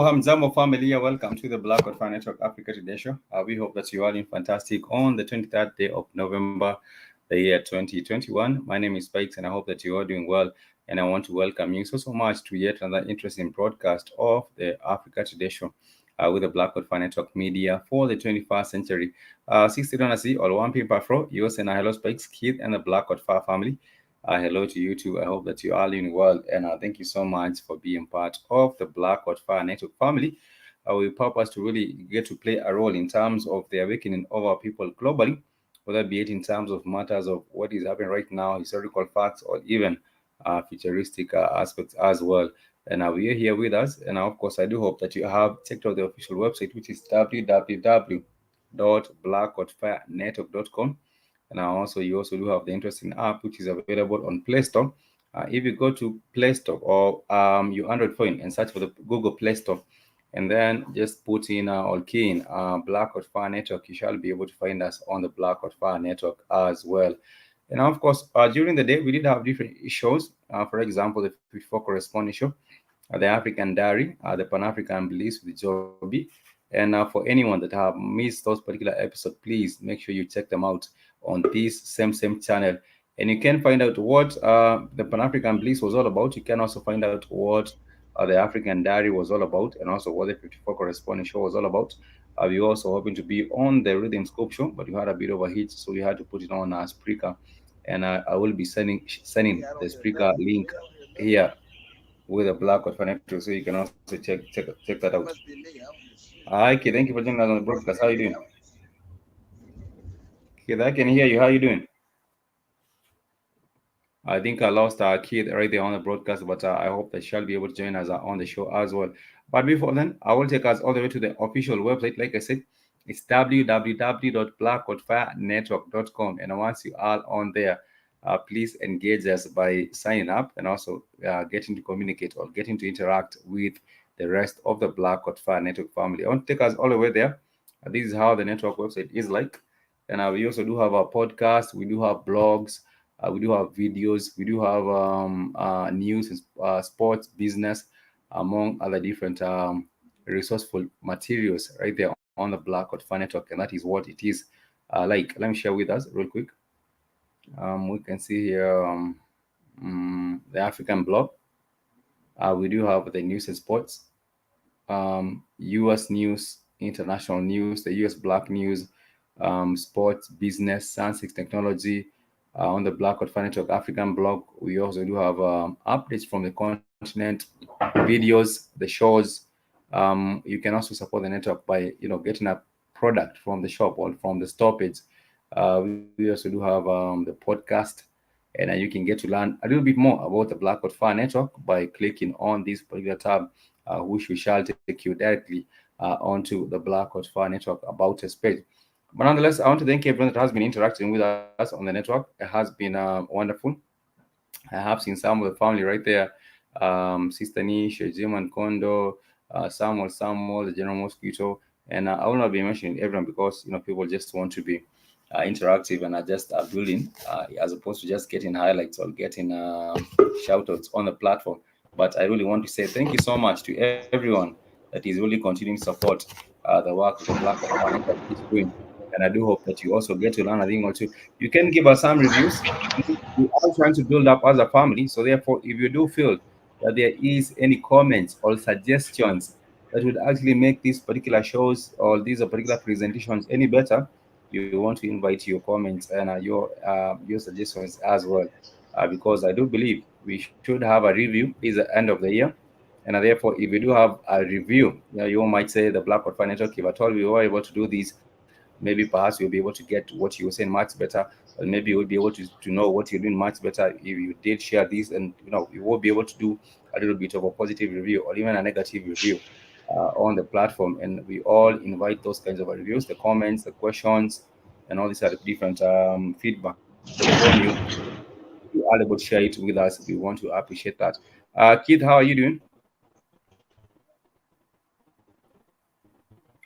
Hamzamo family, welcome to the Black Fire Network Africa Today Show. We hope that you are doing fantastic on the 23rd day of November, the year 2021. My name is Spikes, and I hope that you are doing well. And I want to welcome you so much to yet another interesting broadcast of the Africa Today Show with the Black Fire Network Media for the 21st century. 60 Donasi, or 1 People Afro, you and hello Spikes, Kid, and the Black Fire family. Hello to you too. I hope that you are doing well, and thank you so much for being part of the Black Fire Network family. We purpose to really get to play a role in terms of the awakening of our people globally, whether be it in terms of matters of what is happening right now, historical facts, or even futuristic aspects as well. And we are here with us, and of course, I do hope that you have checked out the official website, which is www.blackfirenetwork.com. And also, you also do have the interesting app, which is available on Play Store. If you go to Play Store or your Android phone and search for the Google Play Store, and then just put in or key in Black Fire Network, you shall be able to find us on the Black Fire Network as well. And of course, during the day, we did have different shows. For example, the 54 corresponding show, the African Diary, the Pan-African Beliefs with Joby. And for anyone that have missed those particular episodes, please make sure you check them out on this same channel. And you can find out what the Pan-African Bliss was all about. You can also find out what the African Diary was all about, and also what the 54 corresponding show was all about. We also hoping to be on the Rhythm Scope show, but we had a bit of a hit, so we had to put it on our Spreaker. And I will be sending the Spreaker link here with a Black Fire Network, so you can also check that out. Hi, Kid. Thank you for joining us on the broadcast. How are you doing? Kid, I can hear you. How are you doing? I think I lost our Kid right there on the broadcast, but I hope that she'll be able to join us on the show as well. But before then, I will take us all the way to the official website. Like I said, it's www.blackfirenetwork.com. And once you are on there, please engage us by signing up and also getting to communicate or getting to interact with the rest of the Black Fire Network family. I want to take us all the way there. This is how the network website is like. And we also do have our podcast. We do have blogs. We do have videos. We do have news and sports, business, among other different resourceful materials right there on the Black Fire Network. And that is what it is like. Let me share with us real quick. We can see here the African blog. We do have the news and sports, U.S. news, international news, the U.S. Black news, sports, business, science, technology. On the Black Fire Network African blog, we also do have updates from the continent, videos, the shows. You can also support the network by getting a product from the shop or from the store page. We also do have the podcast, and you can get to learn a little bit more about the Blackwood Fire Network by clicking on this particular tab, which we shall take you directly onto the Blackwood Fire Network About Us page. But nonetheless, I want to thank everyone that has been interacting with us on the network. It has been wonderful. I have seen some of the family right there. Sister Nish, Jim and Kondo, Samuel, the General Mosquito, and I will not be mentioning everyone because people just want to be interactive and are just building as opposed to just getting highlights or getting shout outs on the platform. But I really want to say thank you so much to everyone that is really continuing to support the work of the Black Network is doing. And I do hope that you also get to learn a thing or two. You can give us some reviews. We are trying to build up as a family. So therefore, if you do feel that there is any comments or suggestions that would actually make these particular shows or these particular presentations any better, we want to invite your comments and your suggestions as well, because I do believe we should have a review. Is the end of the year, and therefore, if we do have a review, you might say the Blackboard Financial, if at all we were able to do this, maybe perhaps you'll be able to get what you were saying much better, or maybe you'll be able to know what you're doing much better if you did share this, and you will be able to do a little bit of a positive review or even a negative review on the platform. And we all invite those kinds of reviews, the comments, the questions, and all these are different feedback from you. You are able to share it with us. We want to appreciate that. Keith, how are you doing?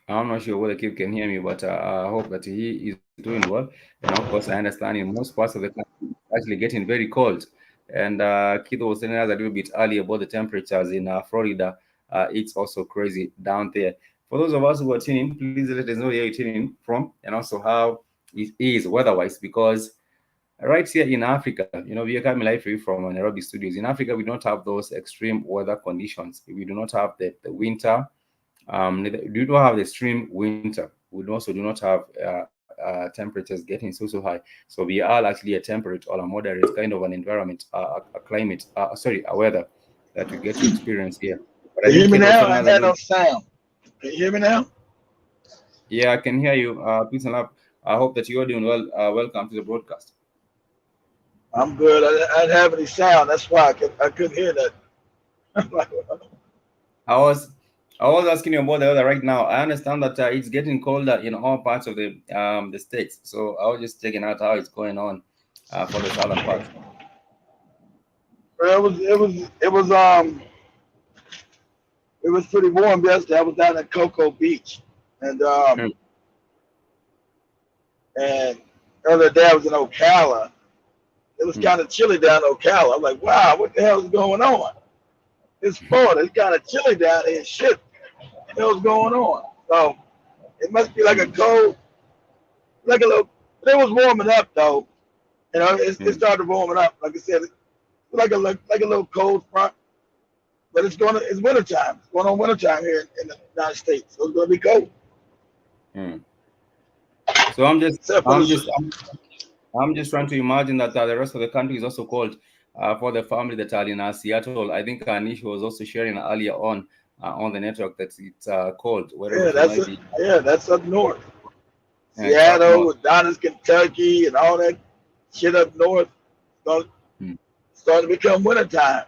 I'm not sure whether Keith can hear me, but I hope that he is doing well. And of course, I understand in most parts of the country it's actually getting very cold. And Keith was telling us a little bit earlier about the temperatures in Florida. It's also crazy down there. For those of us who are tuning, please let us know where you're tuning from and also how it is weather-wise, because right here in Africa, we are coming live for you from Nairobi studios. In Africa, we don't have those extreme weather conditions. We do not have the winter. We do have the extreme winter. We also do not have temperatures getting so high. So we are actually a temperate or a moderate kind of an environment, a climate, a weather that we get to experience here. But I Can you think hear me Kate was now? telling I us ain't a got little. no sound. Can you hear me now? Yeah, I can hear you. Peace and love. I hope that you are doing well. Welcome to the broadcast. I'm good. I didn't have any sound. That's why I couldn't hear that. I was I was asking you about the weather right now. I understand that it's getting colder in all parts of the states. So I was just checking out how it's going on for the southern parts. It was pretty warm yesterday. I was down at Cocoa Beach, and Mm, and the other day I was in Ocala. It was mm, kind of chilly down in Ocala. I'm like, wow, what the hell is going on? It's Florida. It's kind of chilly down here. Shit, what the hell's going on? So it must be like a mm, cold, like a little. It was warming up though. It mm. started warming up. Like I said, it's like a little cold front, but it's winter time. It's going on winter time here in the United States, so it's gonna be cold. Mm. So I'm just Except for I'm the just I'm just trying to imagine that the rest of the country is also cold. For the family that are in Seattle, I think Anish was also sharing earlier on the network that it's cold wherever she might be. that's up north. It's up Seattle, north. with Donna's, Kentucky, and all that shit up north. It's Mm. starting to become winter time.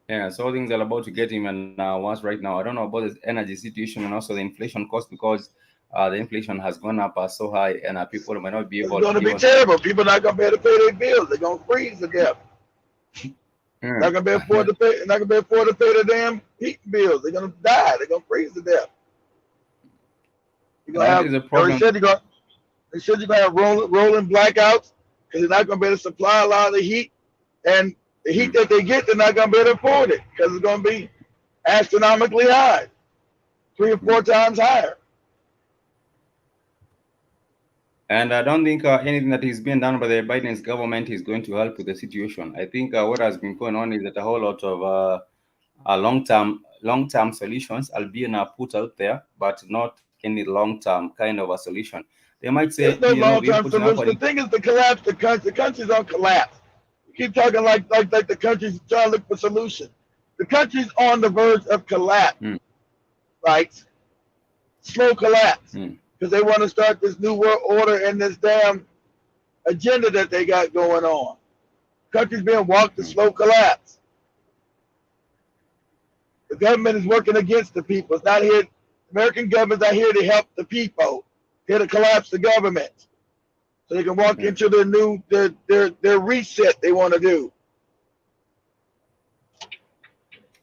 Yeah, so things are about to get him and once right now. I don't know about the energy situation and also the inflation cost because the inflation has gone up so high and people might not be It's able going to be even to. terrible. People not going to be able to pay their bills. They're going to freeze to death. Mm. Not going to be afford to pay. Not going to be afford to pay the damn heating bills. They're going to die. They're going to freeze to death. You're going to That have. is a They problem. said you're going. They said you're going to have rolling blackouts because they're not going to be able to supply a lot of the heat, and the heat Mm. that they get, they're not going to be able to afford it because it's going to be astronomically high, three or four Mm. times higher. And I don't think anything that is being done by the Biden's government is going to help with the situation. I think what has been going on is that a whole lot of long-term solutions are being put out there, but not any long-term kind of a solution. They might say, There's no we're long-term putting up solution. The thing is to collapse the country. The country's on collapse. You keep talking like the country's trying to look for solutions. The country's on the verge of collapse, mm, right? Slow collapse. mm. because they want to start this new world order and this damn agenda that they got going on. Country's being walked to slow collapse. The government is working against the people. It's not here. American government's not here to help the people. Here to collapse the government, so they can walk into their new their reset they want to do.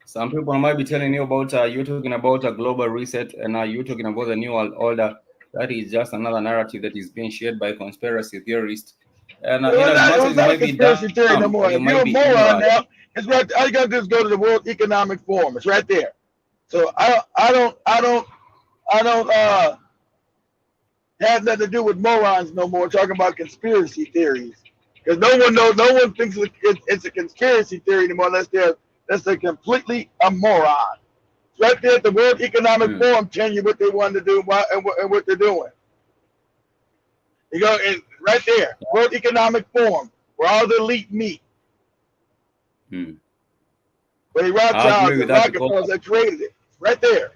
Some people might be telling you about you're talking about a global reset, and you're talking about the new world order. That is just another narrative that is being shared by conspiracy theorists. And in as much as It's you not a might be conspiracy theory no dumb or more. you If you're might a be moron ignorant, now, it's right. All you gotta do is go to the World Economic Forum. It's right there. So I don't have nothing to do with morons no more. Talking about conspiracy theories, because no one thinks it's a conspiracy theory anymore unless they're completely a moron. It's right there at the World Economic Forum telling you what they want to do and what they're doing. You go right there, World Economic Forum, where all the elite meet. Where the I Rothschilds agree with and that because Rockefellers that created it. Right there.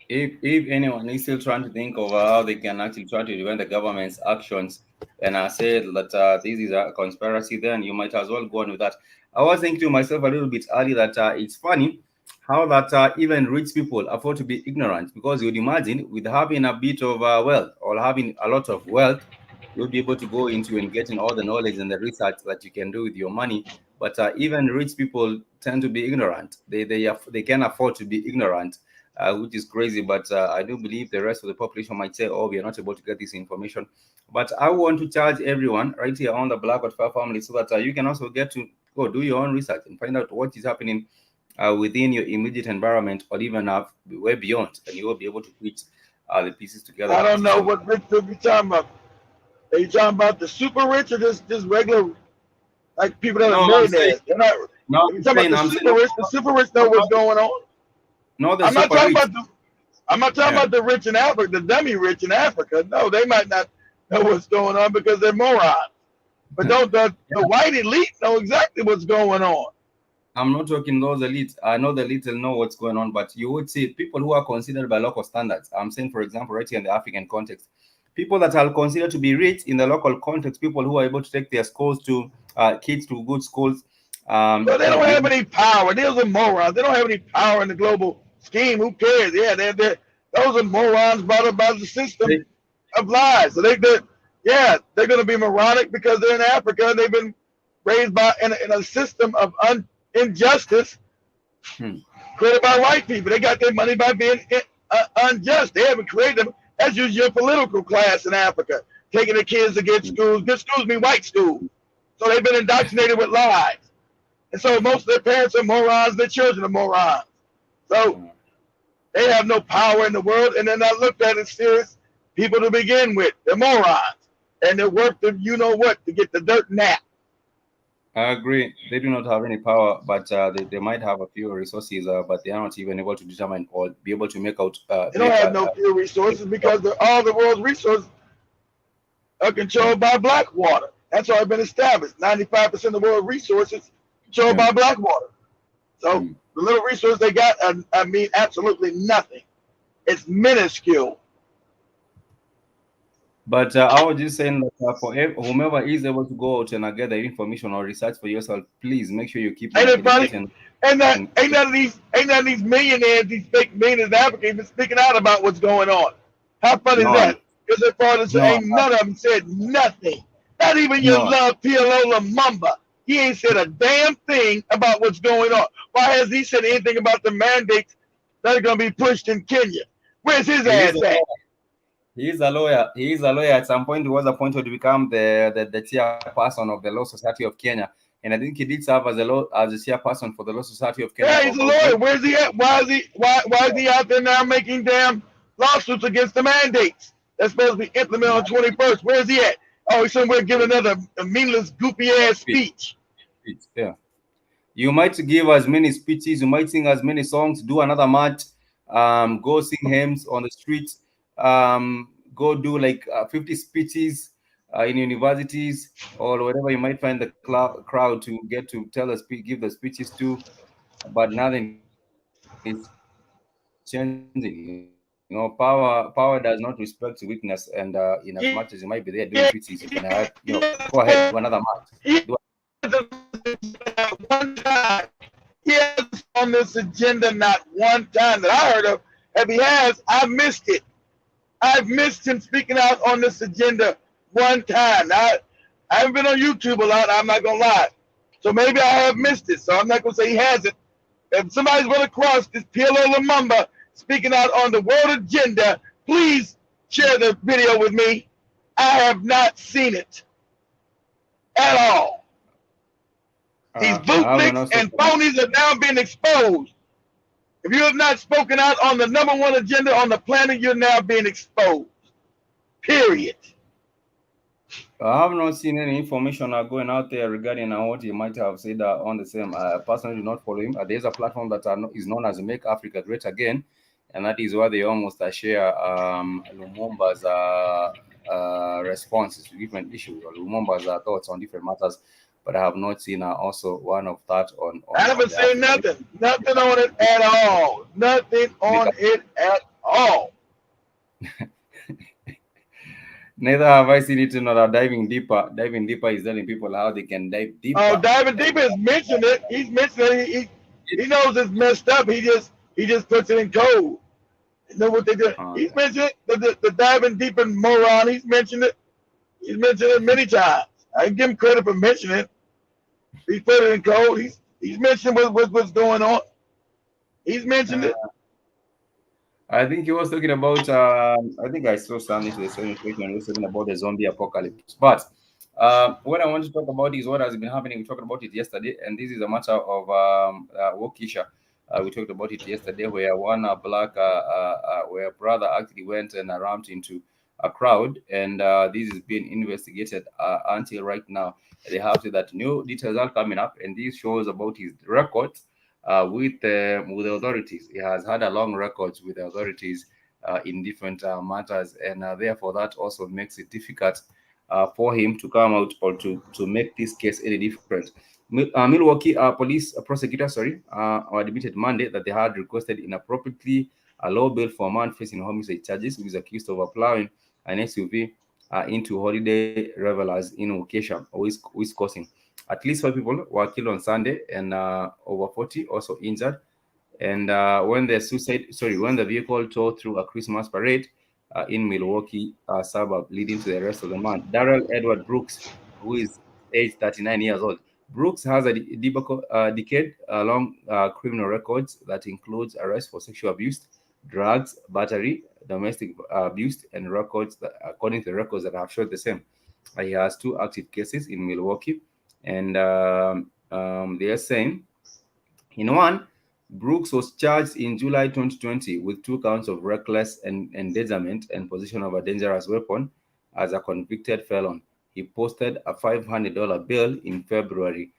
if anyone is still trying to think of how they can actually try to prevent the government's actions, and I said that this is a conspiracy, then you might as well go on with that. I was thinking to myself a little bit earlier that it's funny how that even rich people afford to be ignorant, because you'd imagine with having a bit of wealth or having a lot of wealth, you'll be able to go into and getting all the knowledge and the research that you can do with your money. But even rich people tend to be ignorant. They can afford to be ignorant, which is crazy. But I do believe the rest of the population might say, "Oh, we are not able to get this information." But I want to charge everyone right here on the Black Fire family so that you can also get to go do your own research and find out what is happening within your immediate environment, or even way beyond, and you will be able to put the pieces together I to don't see know something. what rich people you talking about. Are you talking about the super rich or just regular, like people that are No, I'm saying, millionaires? They're not. no, If you talking about I'm saying, the super rich know what's going on. not the I'm not super talking rich. about I'm not talking Yeah. about the rich in Africa, the dummy rich in Africa. No, they might not know what's going on because they're morons. But don't the Yeah. white elite know exactly what's going on. I'm not talking those elites. I know the elites will know what's going on, but you would see people who are considered by local standards. I'm saying, for example, right here in the African context, people that are considered to be rich in the local context, people who are able to take their schools to kids to good schools. Well, they You know, don't have any power. Those are morons. They don't have any power in the global scheme. Who cares? Yeah, those are morons brought up by the system they, of lies. So they're going to be moronic because they're in Africa and they've been raised in a system of injustice hmm, created by white people. They got their money by being unjust. They haven't created them. That's usually your political class in Africa, taking the kids to get schools. Good schools mean white schools. So they've been indoctrinated with lies. And so most of their parents are morons, their children are morons. So they have no power in the world, and they're not looked at as serious people to begin with. They're morons. And they're worth the you know what to get the dirt nap. I agree. They do not have any power, but they might have a few resources, but they are not even able to determine or be able to make out They don't have no few resources because all the world's resources are controlled by Blackwater. That's already been established. 95% of the world's resources controlled by Blackwater. So the little resources they got, mean absolutely nothing. It's minuscule. But I was just saying that for whomever is able to go out and get the information or research for yourself, please make sure you keep Ain't it funny? education. Ain't none of these millionaires, these fake millionaires in Africa even speaking out about what's going on. How funny is No, that? Because their fathers no, ain't none of them said nothing. Not even your no. love PLO Lumumba. He ain't said a damn thing about what's going on. Why has he said anything about the mandates that are going to be pushed in Kenya? Where's his He is ass a at? he is a lawyer. He is a lawyer. At some point, he was appointed to become the chairperson of the Law Society of Kenya, and I think he did serve as a chairperson for the Law Society of Kenya Yeah, for he's a about 20. lawyer. Where's he at? Why is he out there now making damn lawsuits against the mandates that's supposed to be implemented on the 21st? Where's he at? Oh, he's somewhere giving another meaningless, goopy ass speech. Yeah. You might give as many speeches, you might sing as many songs, do another march, go sing hymns on the streets, go do like 50 speeches in universities or whatever you might find the crowd to get to give the speeches to, but nothing is changing. It's just the same old thing. You know, power does not respect weakness, and in as much as you might be there doing tweeties, you can have, go ahead, do another match. Do one time. He hasn't spoken on this agenda not one time that I heard of. If he has, I missed it. I've missed him speaking out on this agenda one time. I haven't been on YouTube a lot, I'm not going to lie. So maybe I have missed it. So I'm not going to say he hasn't. If somebody's run across this P.L.O. Lumumba speaking out on the world agenda, please share the video with me. I have not seen it at all. These bootlegs and phonies are now being exposed. If you have not spoken out on the number one agenda on the planet, you're now being exposed. Period. I have not seen any information going out there regarding what he might have said on the same. I personally do not follow him. There's a platform that is known as Make Africa Great Again, and that is where they almost share Lumumba's responses to different issues, or Lumumba's thoughts on different matters. But I have not seen also one of that on I haven't seen nothing. Nothing on it at all. Nothing on it at all. Neither have I seen it in diving deeper. Diving deeper is telling people how they can dive deeper. Oh, diving deeper is mentioned it. He's mentioned it. He knows it's messed up. He just puts it in code. You know what they do? He's mentioned it. The diving deeper moron. He's mentioned it. He's mentioned it many times. I give him credit for mentioning it. He put it in code. He's mentioned what's going on. He's mentioned it. I think he was talking about. I think I saw something to the same question. He was talking about the zombie apocalypse. But what I want to talk about is what has been happening. We talked about it yesterday, and this is a matter of Waukesha. We talked about it yesterday, where one black, where a brother actually went and ramped into a crowd, and this is being investigated until right now. They have said that new details are coming up, and this shows about his records with the authorities. He has had a long record with the authorities in different matters, and therefore that also makes it difficult for him to come out or to make this case any different. Milwaukee police prosecutor, admitted Monday that they had requested inappropriately a low bail for a man facing homicide charges who is accused of plowing an SUV into holiday revelers in Waukesha, Wisconsin. At least 5 people were killed on Sunday, and over 40 also injured. And when the vehicle tore through a Christmas parade in Milwaukee suburb, leading to the arrest of the man, Darrell Edward Brooks, who is aged 39 years old. Brooks has a decade-long criminal records that includes arrests for sexual abuse, drugs, battery, domestic abuse, and records that, according to the records that have showed the same. He has 2 active cases in Milwaukee, and they are saying in one, Brooks was charged in July 2020 with 2 counts of reckless endangerment and possession of a dangerous weapon as a convicted felon. He posted a $500 bail in February,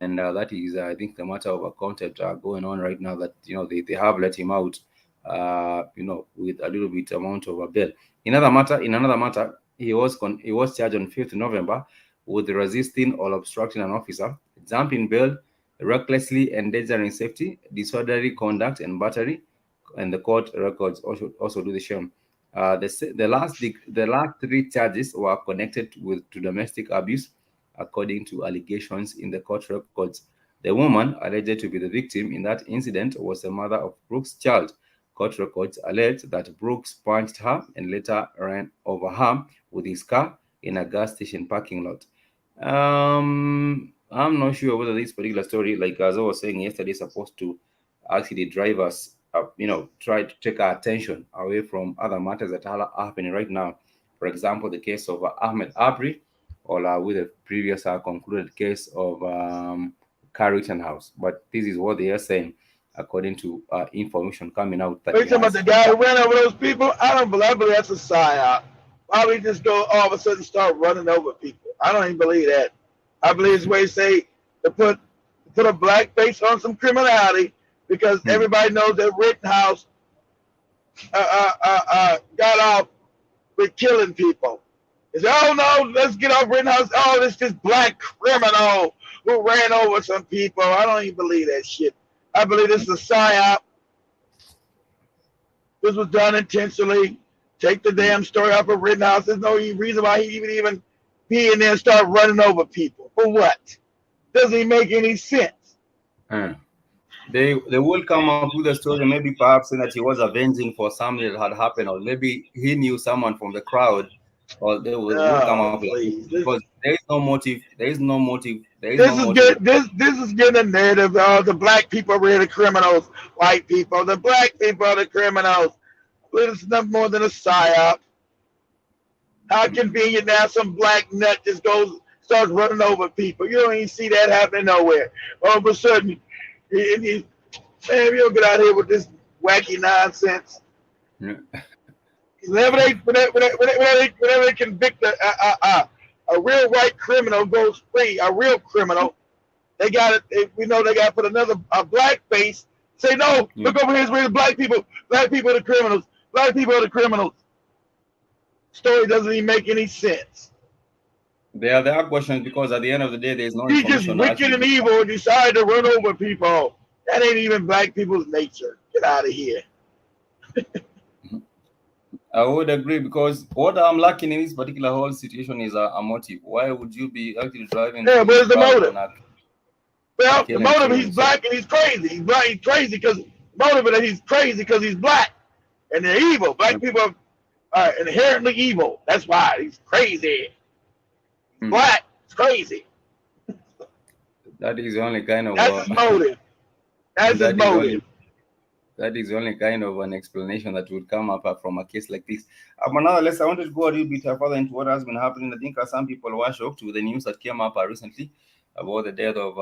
and that is, I think, the matter of a contempt going on right now. That they have let him out, with a little bit amount of a bail. In another matter, he was charged on 5th November with resisting or obstructing an officer, jumping bail, recklessly endangering safety, disorderly conduct, and battery. And the court records also do the same. The last 3 charges were connected to domestic abuse, according to allegations in the court records. The woman alleged to be the victim in that incident was the mother of Brooks' child. Court records alleged that Brooks punched her and later ran over her with his car in a gas station parking lot. I'm not sure whether this particular story, like as I was saying yesterday, is supposed to actually drive us, try to take our attention away from other matters that are happening right now. For example, the case of Ahmaud Arbery, or with the previous concluded case of Carrington House. But this is what they are saying, according to information coming out. Are you talking about the guy who ran over those people? I believe that's a psyop. Why would he just go all of a sudden start running over people? I don't even believe that. I believe it's way say to put a black face on some criminality, because everybody knows that Rittenhouse got off with killing people. They say, oh no, let's get off Rittenhouse. Oh, this black criminal who ran over some people. I don't even believe that shit. I believe this is a psyop. This was done intentionally. Take the damn story off of Rittenhouse. There's no reason why he even be in there and start running over people. For what? Doesn't even make any sense. They will come up with a story, maybe perhaps saying that he was avenging for something that had happened, or maybe he knew someone from the crowd, or they will come up Oh, with it. please. Because there is no motive. There is no motive. There is no This is motive. good. This is getting a narrative. The black people are really criminals. White people, the black people are the criminals. Well, it's nothing more than a psyop. How convenient now some black nut just starts running over people. You don't even see that happening nowhere. All of a sudden, man, you don't get out here with this wacky nonsense. Whenever they convict a real white criminal goes free, a real criminal, they got it. We know they got to put a black face. Say no. Look over here. It's really black people. Black people are the criminals. Black people are the criminals. Story doesn't even make any sense. There are questions because at the end of the day, there is no He's just information. wicked and evil and decided to run over people. That ain't even black people's nature. Get out of here. I would agree because what I'm lacking in this particular whole situation is a motive. Why would you be actually driving? Yeah, where's the motive? Well, the motive, he's killing, black and he's crazy. He's black, he's crazy because motive that he's crazy because he's black and they're evil. Black people are inherently evil. That's why he's crazy. Black, it's crazy. That is the only kind of. That's his motive. That's his motive. That is the only kind of an explanation that would come up from a case like this. Nonetheless, I wanted to go a little bit further into what has been happening. I think some people were shocked with the news that came up recently about the death of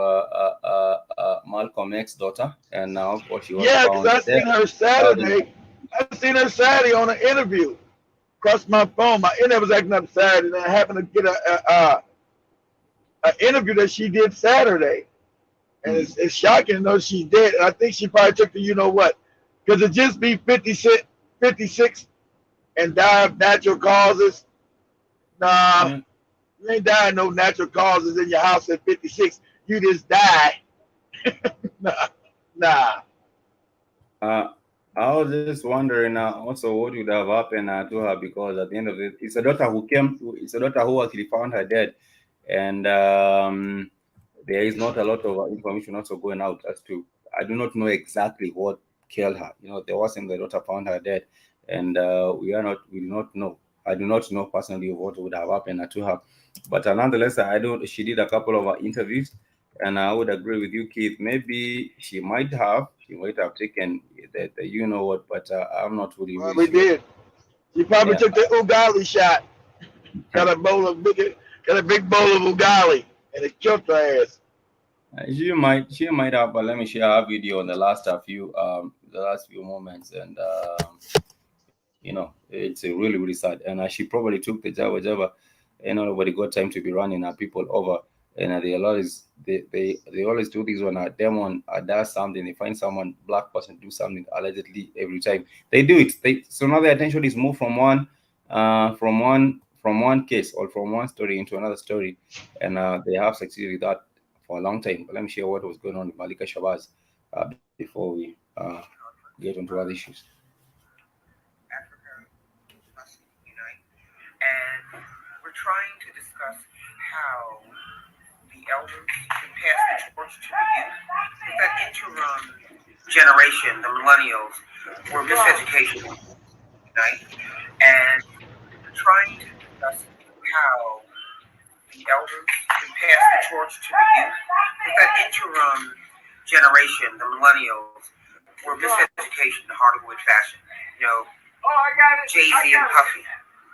Malcolm X's daughter, and now what she was found because I seen her Saturday. I seen her Saturday on an interview. Across my phone, my internet was acting up Saturday, and I happened to get an interview that she did Saturday, and it's shocking to know she's dead. And I think she probably took the you know what, because it just be 56, and die of natural causes. Nah. You ain't dying no natural causes in your house at 56. You just die. Nah. I was just wondering also what would have happened to her, because at the end of it, it's a daughter who actually found her dead, and there is not a lot of information also going out as to. I do not know exactly what killed her. There wasn't the daughter found her dead, and we do not know. I do not know personally what would have happened to her. But nonetheless, she did a couple of interviews, and I would agree with you, Keith. Maybe she might have taken the you know what, but I'm not really sure. We did. She probably took the Ugali shot. Got a big bowl of Ugali, and it killed her ass. She might have, but let me share a video on the last few moments, and it's really really sad. And she probably took the jabba, and nobody got time to be running people over. And they always do this when a demon does something. They find someone black person do something allegedly every time they do it. So now the attention is moved from one case or from one story into another story, and they have succeeded with that for a long time. But let me share what was going on with Malika Shabazz before we get onto other issues. And we're trying to discuss how the elders can pass the torch to the youth. With that interim generation, the millennials, were miseducation, right? And we're trying to discuss how the elders can pass the torch to the youth. With that interim generation, the millennials, were miseducation, the Hollywood fashion. Jay-Z and Puffy.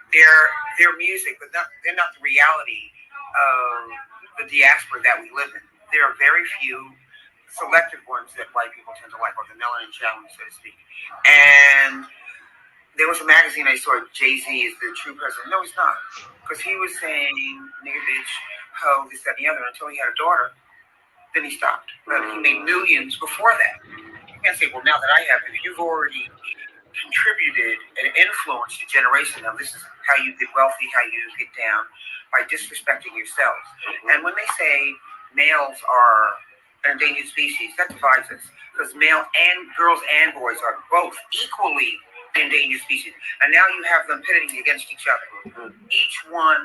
Their music, but they're not the reality of the diaspora that we live in. There are very few selective ones that white people tend to like, or the melanin challenge, so to speak. And there was a magazine I saw, Jay-Z is the true president. No, he's not. Because he was saying, nigga, bitch, ho, this, that, and the other, until he had a daughter. Then he stopped. But he made millions before that. You can't say, well, now that I have, if you've already contributed and influenced a generation, now this is how you get wealthy, how you get down, by disrespecting yourselves. And when they say males are an endangered species, that divides us. Because girls and boys are both equally the endangered species. And now you have them pitting against each other. Each one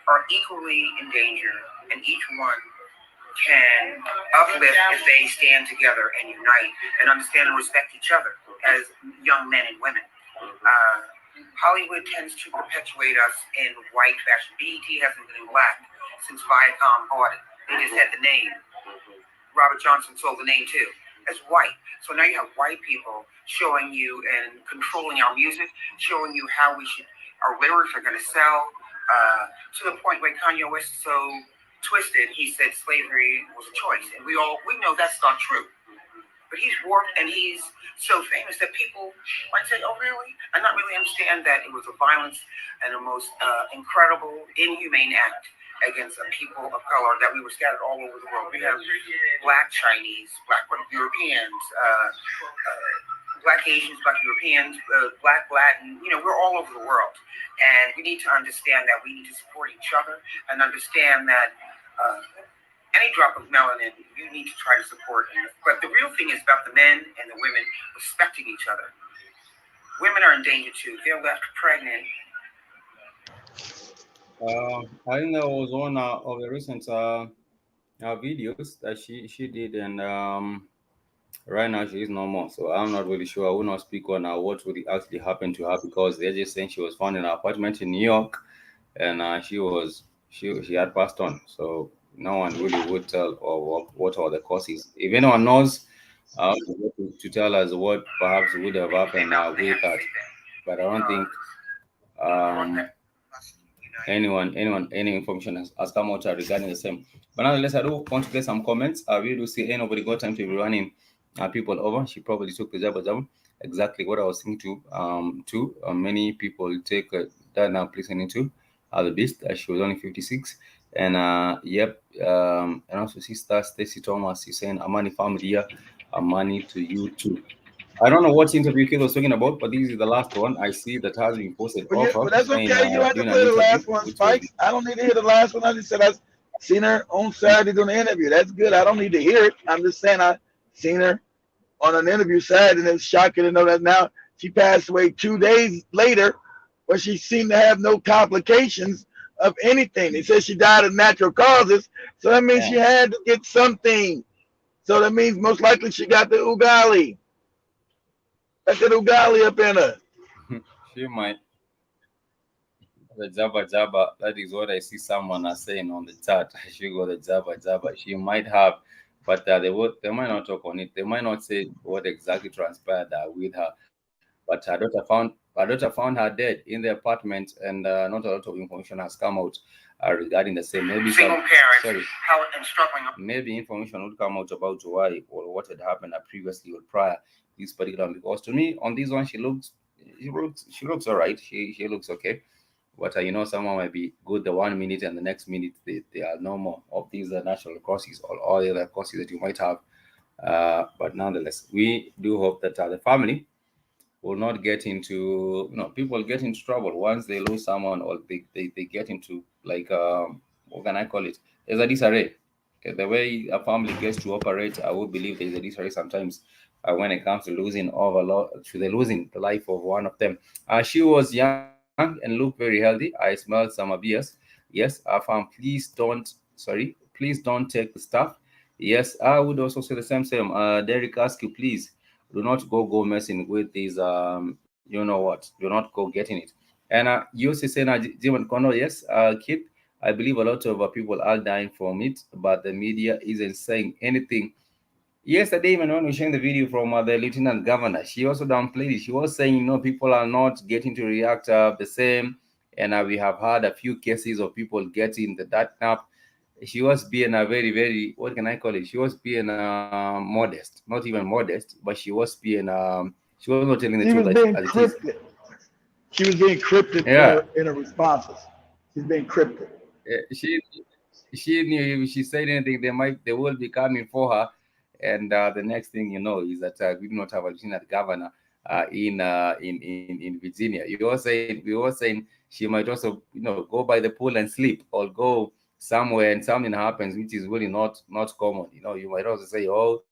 are equally in danger, and each one can uplift if they stand together and unite and understand and respect each other as young men and women. Hollywood tends to perpetuate us in white fashion. BET hasn't been in black since Viacom bought it. They just had the name. Robert Johnson sold the name too. As white. So now you have white people showing you and controlling our music, showing you how our lyrics are going to sell, to the point where Kanye West is so twisted, he said slavery was a choice. And we know that's not true. But he's warped and he's so famous that people might say, oh, really? And not really understand that it was a violence and a most incredible, inhumane act against people of color that we were scattered all over the world. We have black Chinese, black Europeans, black Asians, black Europeans, black Latin, we're all over the world. And we need to understand that we need to support each other and understand that any drop of melanin, you need to try to support. But the real thing is about the men and the women respecting each other. Women are in danger too. They're left pregnant. I think that was one of the recent videos that she did, and right now she is no more. So I'm not really sure. I will not speak on what would actually happen to her, because they're just saying she was found in an apartment in New York, and she had passed on. So no one really would tell or what are the causes. If anyone knows, to tell us what perhaps would have happened with that, but I don't think any information has come out regarding the same. But nonetheless, I do want to get some comments. We do see nobody got time to be running people over. She probably took the jab. Exactly what I was thinking too. Many people take that now listening to the beast. She was only 56. And and also sister Stacy Thomas is saying Amani family here, Amani to you too. I don't know what interview Kid was talking about, but this is the last one I see that has been posted Well, of her that's saying, okay. You don't have to doing an play the interview, last one, which Spikes. I don't need to hear the last one. I just said I seen her on Saturday doing an interview. That's good. I don't need to hear it. I'm just saying I seen her on an interview Saturday, and it's shocking to know that now she passed away 2 days later, but she seemed to have no complications of anything. They said she died of natural causes, so that means she had to get something. So that means most likely she got the ugali. That's the ugali up in her. she might. The Jabba, that is what I see someone are saying on the chat. She got the Jabba. She might have, but they might not talk on it. They might not say what exactly transpired with her. But her daughter found her dead in the apartment, and not a lot of information has come out regarding the same. Maybe single parents, how and struggling. Maybe information would come out about why or what had happened previously or prior this particular. Because to me, on this one, she looks all right. She looks okay. But someone might be good the 1 minute, and the next minute they are no more of these natural causes or all the other causes that you might have. But nonetheless, we do hope that the family will not get into, people get into trouble once they lose someone, or they get into, like, what can I call it? There's a disarray. Okay, the way a family gets to operate, I would believe there's a disarray sometimes when it comes to losing losing the life of one of them. She was young and looked very healthy. I smelled some abuse. Yes, fam, please don't take the stuff. Yes, I would also say the same. Derek Askew, please do not go messing with these do not go getting it. And you say na Jim and Kono, yes, kid, I believe a lot of people are dying from it, but the media isn't saying anything. Yesterday, even when we shared the video from the lieutenant governor, she also downplayed it. She was saying, people are not getting to react the same, and we have had a few cases of people getting the that nap. She was being a very, very, what can I call it? She was being modest, not even modest, but she was being, she was not telling the She truth was being as it is. cryptic. She was being cryptic in her responses. She's being cryptic. She knew if she said anything, they will be coming for her. And the next thing you know is that we do not have a lieutenant governor in Virginia. We were saying she might also go by the pool and sleep, or go somewhere and something happens, which is really not common. You might also say, oh,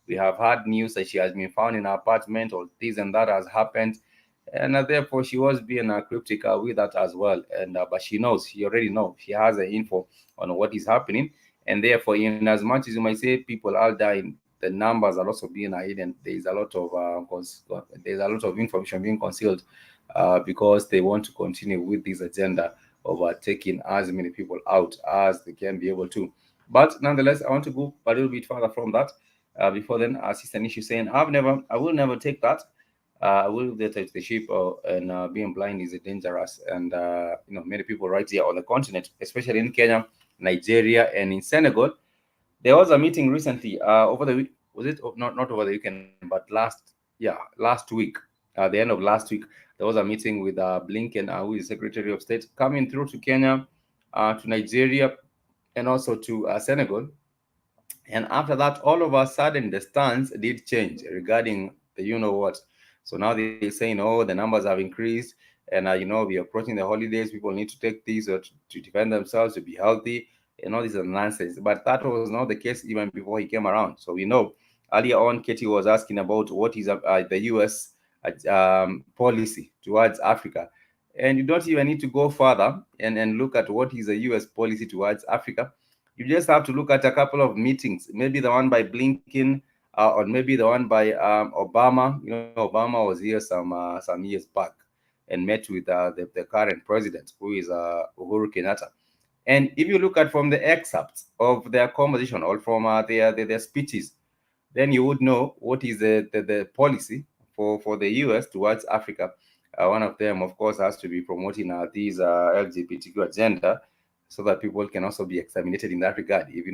We have had news that she has been found in her apartment, or this and that has happened, and therefore she was being cryptic with that as well. And but she knows, she already knows, she has the info on what is happening, and therefore, in as much as you might say people are dying, the numbers are also being hidden. There is a lot of there's a lot of information being concealed because they want to continue with this agenda of taking as many people out as they can be able to. But nonetheless, I want to go a little bit further from that. Before then, Sister Nishi saying, I will never take that. I will get the sheep, and being blind is dangerous. And many people right here on the continent, especially in Kenya, Nigeria, and in Senegal, there was a meeting recently over the week. Was it not over the weekend, but last week, the end of last week, there was a meeting with Blinken, who is Secretary of State, coming through to Kenya, to Nigeria, and also to Senegal. And after that, all of a sudden, the stance did change regarding the you know what. So now they're saying, oh, the numbers have increased, and we're approaching the holidays. People need to take these to defend themselves, to be healthy, and all this is nonsense. But that was not the case even before he came around. So we know earlier on, Katie was asking about what is the U.S. Policy towards Africa. And you don't even need to go further and look at what is the U.S. policy towards Africa. You just have to look at a couple of meetings, maybe the one by Blinken, or maybe the one by Obama. Obama was here some years back and met with the current president, who is Uhuru Kenyatta. And if you look at from the excerpts of their conversation, or from their speeches, then you would know what is the policy for the US towards Africa. One of them, of course, has to be promoting these LGBTQ agenda, so that people can also be exterminated in that regard. If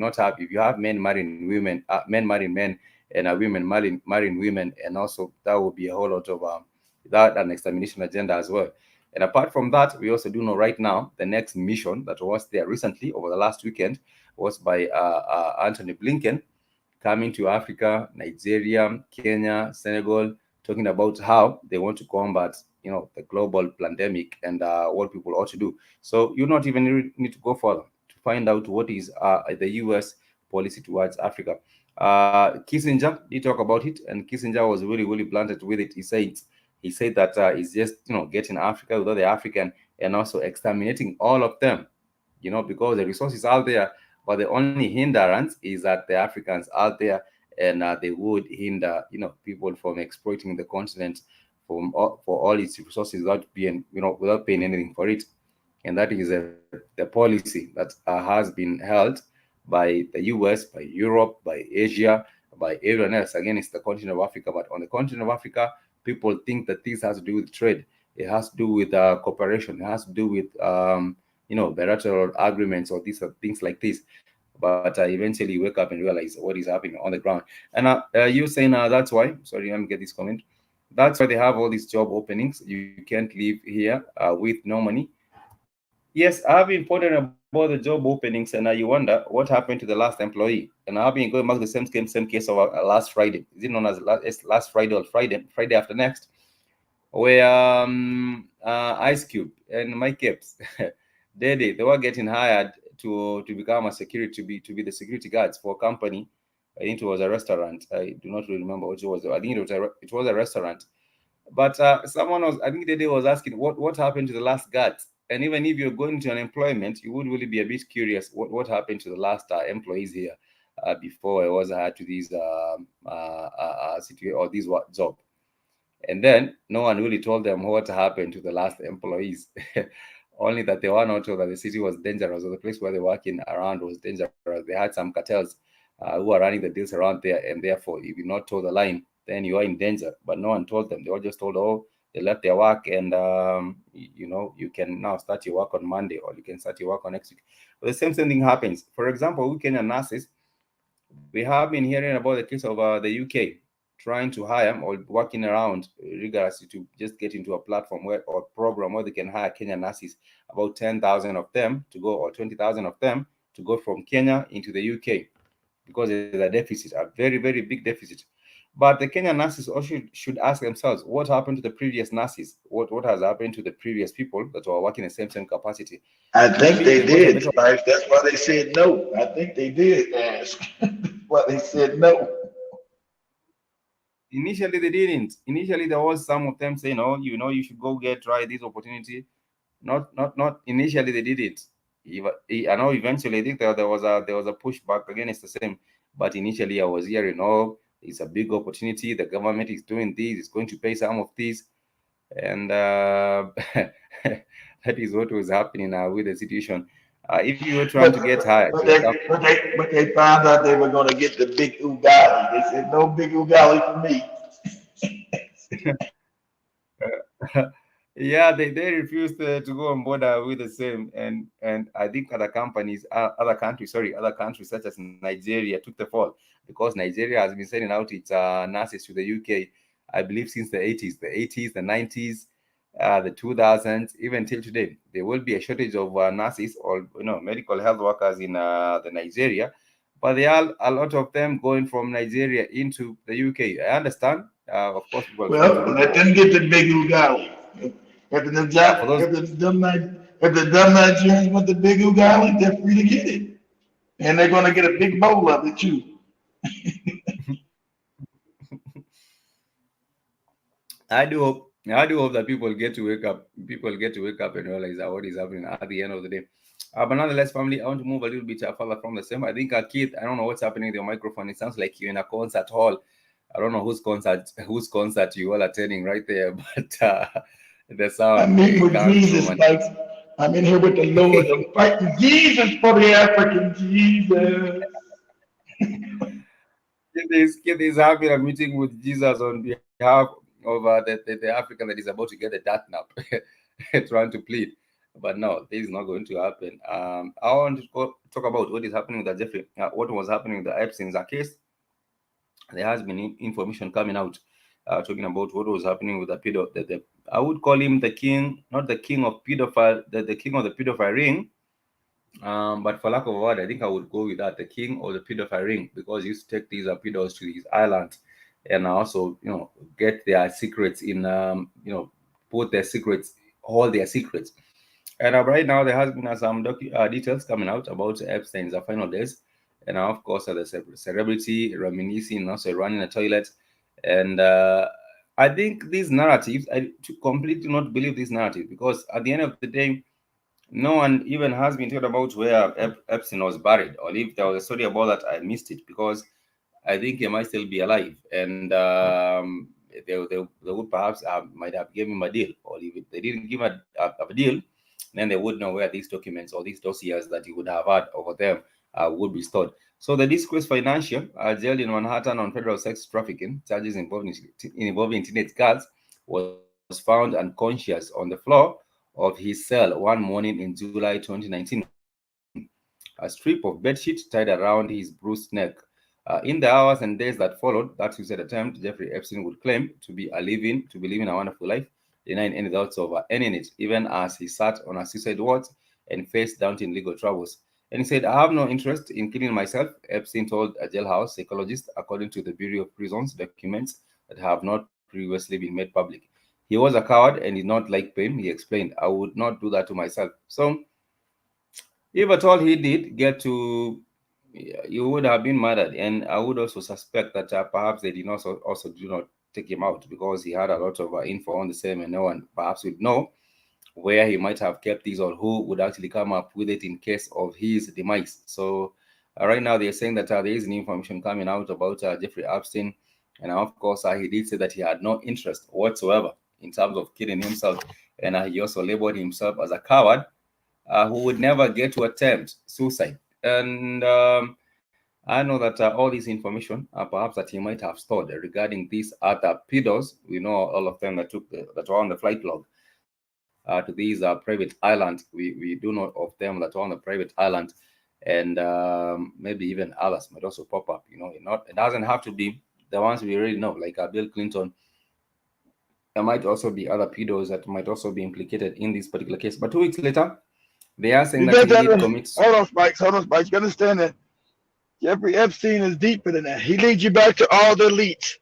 you have men marrying women, men marrying men, and women marrying women, and also that will be a whole lot of that an extermination agenda as well. And apart from that, we also do know right now the next mission that was there recently over the last weekend was by Anthony Blinken, coming to Africa, Nigeria, Kenya, Senegal, talking about how they want to combat, the global pandemic, and what people ought to do. So you not even need to go further to find out what is the U.S. policy towards Africa. Kissinger did talk about it, and Kissinger was really, really blunt with it. He said that it's just getting Africa without the African, and also exterminating all of them, because the resources are there, but the only hindrance is that the Africans out there, and they would hinder, people from exploiting the continent for all its resources without paying anything for it. And that is the policy that has been held by the US, by Europe, by Asia, by everyone else against the continent of Africa. But on the continent of Africa, people think that this has to do with trade. It has to do with cooperation. It has to do with bilateral agreements, or these things like this. But eventually you wake up and realize what is happening on the ground. And you're saying that's why, sorry, let me get this comment. That's why they have all these job openings. You can't live here with no money. Yes, I've been pondering about the job openings, and you wonder what happened to the last employee. And I've been going back to the same case of last Friday. Is it known as last Friday, or Friday after next, where Ice Cube and Mike Epps, they were getting hired to become a security, to be the security guards for a company. I think it was a restaurant. I do not really remember what it was. I think it was a restaurant. But someone was, I think the day was asking what happened to the last guards. And even if you're going to unemployment, you would really be a bit curious what happened to the last employees here before I was hired to these or this job. And then no one really told them what happened to the last employees. Only that they were not told that the city was dangerous, or the place where they were working around was dangerous. They had some cartels who are running the deals around there, and therefore, if you not told the line, then you are in danger. But no one told them. They were just told, oh, they left their work, and you can now start your work on Monday, or you can start your work on next week. But the same thing happens. For example, we Kenyan nurses, we have been hearing about the case of the UK trying to hire, or working around rigorously to just get into a platform or program where they can hire Kenyan nurses, about 10,000 of them to go, or 20,000 of them to go from Kenya into the UK, because there's a deficit, a very, very big deficit. But the Kenyan nurses also should ask themselves, what happened to the previous nurses? What has happened to the previous people that were working in the same capacity? I think Maybe they there was a did, better. Spice. That's why they said no. I think they did ask. Why they said no. Initially, they didn't. Initially, there was some of them saying, "Oh, you should go try this opportunity." Not initially they did it. I know eventually I think there was a pushback against the same, but initially I was hearing, "Oh, it's a big opportunity. The government is doing this. It's going to pay some of this," and that is what was happening with the situation. If you were trying But to get hired, but they found out they were going to get the big ugali. They said no big ugali for me. yeah, they refused to go on board with the same, and I think other countries such as Nigeria took the fall because Nigeria has been sending out its nurses to the UK, I believe, since the 80s, the 90s, the 2000s, even till today. There will be a shortage of nurses or medical health workers in the Nigeria, but there are a lot of them going from Nigeria into the UK. I understand. Of course, people are trying to Well, look let for them get the big ugali. If the yeah for those. if the dumb Nigerians want the big ugali, they're free to get it, and they're going to get a big bowl of it too. I do hope that people get to wake up. People get to wake up and realize that what is happening at the end of the day. But nonetheless, family, I want to move a little bit further from the same. I think, Keith, I don't know what's happening with your microphone. It sounds like you're in a concert hall. I don't know whose concert you all attending right there, but the I'm sound meeting with comes through, Jesus, man. Mike. I'm in here with the Lord. I'm fighting Jesus for the African Jesus. Kid is having a meeting with Jesus on behalf of the African that is about to get the death nap, trying to plead. But no, this is not going to happen. I want to talk about what is happening with the Jeffrey, what was happening with the Epstein's case. There has been information coming out talking about what was happening with the pedo. I would call him the king, not the king of pedophile, the king of the pedophile ring. But for lack of a word, I think I would go with that, the king or the pedophile ring, because he used to take these pedos to his island and also, get their secrets put their secrets, hold their secrets. And right now, there has been some details coming out about Epstein's final days. And of course, the celebrity reminiscing, also running a toilet. And I think these narratives, I completely not believe these narratives because at the end of the day, no one even has been told about where Epstein was buried, or if there was a story about that, I missed it because I think he might still be alive, and they would perhaps might have given him a deal, or if they didn't give him a deal, then they would know where these documents or these dossiers that he would have had over them would be stored. So the disgraced financial jailed in Manhattan on federal sex trafficking charges involving teenage girls was found unconscious on the floor of his cell one morning in July 2019. A strip of bedsheet tied around his bruised neck. In the hours and days that followed that suicide attempt, Jeffrey Epstein would claim to be living a wonderful life, denying any doubts of any in it, even as he sat on a suicide watch and faced daunting legal troubles. And he said, "I have no interest in killing myself," Epstein told a jailhouse psychologist, according to the Bureau of Prisons documents that have not previously been made public. He was a coward and did not like pain. He explained, "I would not do that to myself." So, if at all he did get to, he would have been murdered. And I would also suspect that perhaps they did not also do not take him out because he had a lot of info on the same, and no one perhaps would know where he might have kept these or who would actually come up with it in case of his demise. So right now they're saying that there is new information coming out about Jeffrey Epstein, and of course he did say that he had no interest whatsoever in terms of killing himself, and he also labeled himself as a coward who would never get to attempt suicide. And I know that all this information, perhaps that he might have stored regarding these other pedos, we know all of them that were on the flight log to these private islands. We do know of them that are on the private island, and maybe even others might also pop up. It doesn't have to be the ones we already know, like Bill Clinton. There might also be other pedos that might also be implicated in this particular case. But 2 weeks later, they are saying You that got he did that? commit. Hold on, Spikes. Hold on, Spikes. You understand that Jeffrey Epstein is deeper than that. He leads you back to all the elites.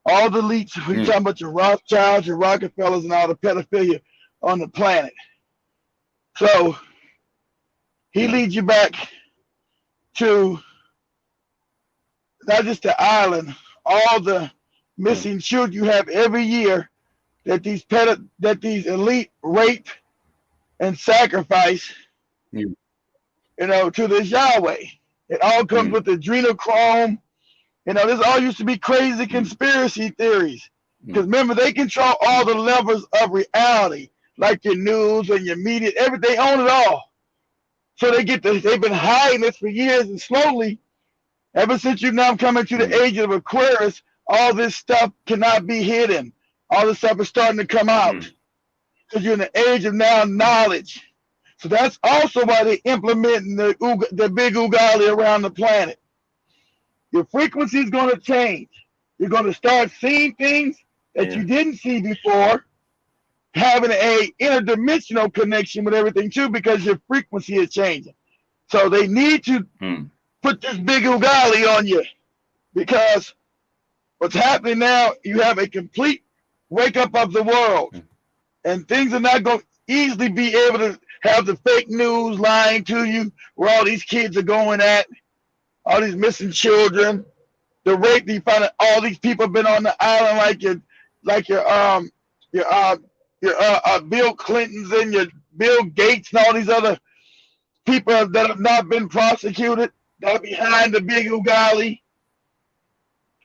All the elites, we're talking about your Rothschilds, your Rockefellers, and all the pedophilia on the planet. So he leads you back to not just the island, all the missing children you have every year that these elite rape and sacrifice, Mm. to this Yahweh. It all comes with adrenochrome. This all used to be crazy conspiracy theories. Because remember, they control all the levels of reality, like your news and your media, everything, own it all. So they've been hiding this for years, and slowly, ever since you've now coming to the age of Aquarius, all this stuff cannot be hidden. All this stuff is starting to come out. Because you're in the age of now knowledge. So that's also why they're implementing the big ugali around the planet. Your frequency is going to change. You're going to start seeing things that you didn't see before, having a interdimensional connection with everything too, because your frequency is changing. So they need to put this big ugali on you, because what's happening now, you have a complete wake up of the world, and things are not going to easily be able to have the fake news lying to you where all these kids are going at, all these missing children, the rape. You find out all these people have been on the island, like your Bill Clintons and your Bill Gates and all these other people that have not been prosecuted, that are behind the big ugali.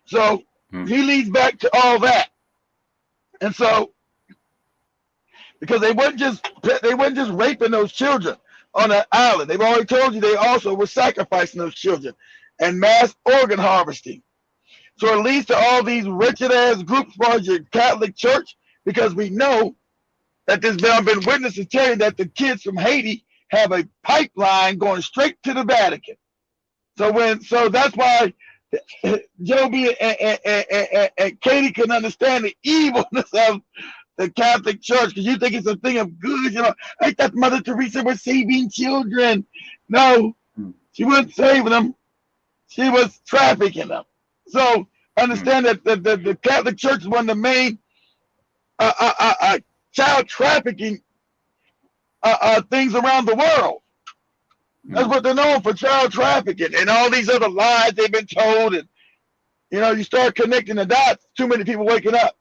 So he leads back to all that. And so, because they weren't just raping those children on that island. They've already told you they also were sacrificing those children and mass organ harvesting. So it leads to all these wretched ass groups for your Catholic Church, because we know that there's been witnesses tell you that the kids from Haiti have a pipeline going straight to the Vatican. So that's why Joby and Katie can understand the evilness of the Catholic Church, because you think it's a thing of good. I thought Mother Teresa was saving children. No, she wasn't saving them. She was trafficking them. So understand that the Catholic Church is one of the main child trafficking things around the world. That's what they're known for, child trafficking, and all these other lies they've been told. And you start connecting the dots. Too many people waking up.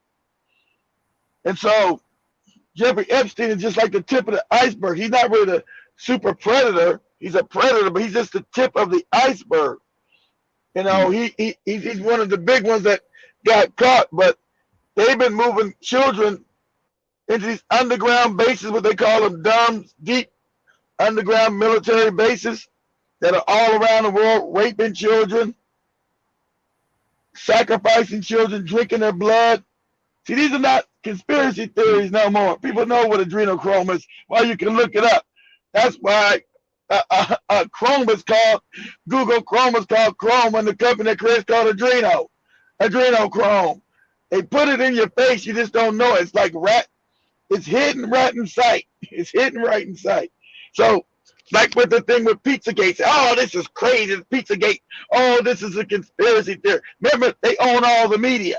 And so Jeffrey Epstein is just like the tip of the iceberg. He's not really the super predator. He's a predator, but he's just the tip of the iceberg. He's one of the big ones that got caught. But they've been moving children into these underground bases, what they call them, dumb, deep underground military bases that are all around the world, raping children, sacrificing children, drinking their blood. See, these are not conspiracy theories no more. People know what adrenochrome is. Well, you can look it up. That's why Chrome is called, Google Chrome is called Chrome, and the company that creates called adrenochrome. They put it in your face, you just don't know it. It's like it's hidden right in sight. It's hidden right in sight. So, like with the thing with Pizzagate, oh, this is crazy, Pizzagate. Oh, this is a conspiracy theory. Remember, they own all the media.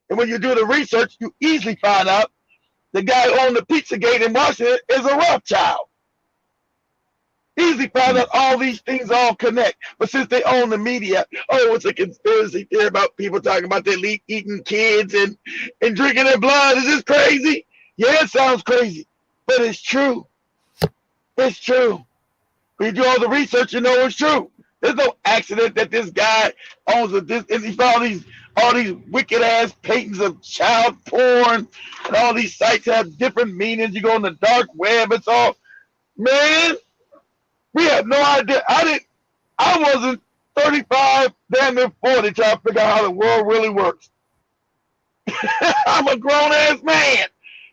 And when you do the research, you easily find out the guy who owned the Pizzagate in Washington is a Rothschild. Easily find out all these things all connect. But since they own the media, oh, it's a conspiracy theory about people talking about the elite eating kids and drinking their blood. Is this crazy? Yeah, it sounds crazy, but it's true. It's true. When you do all the research, you know it's true. There's no accident that this guy owns this, and he found all these wicked ass patents of child porn, and all these sites have different meanings. You go on the dark web, it's all, man, we have no idea. I wasn't 35, damn near 40, trying to figure out how the world really works. I'm a grown ass man.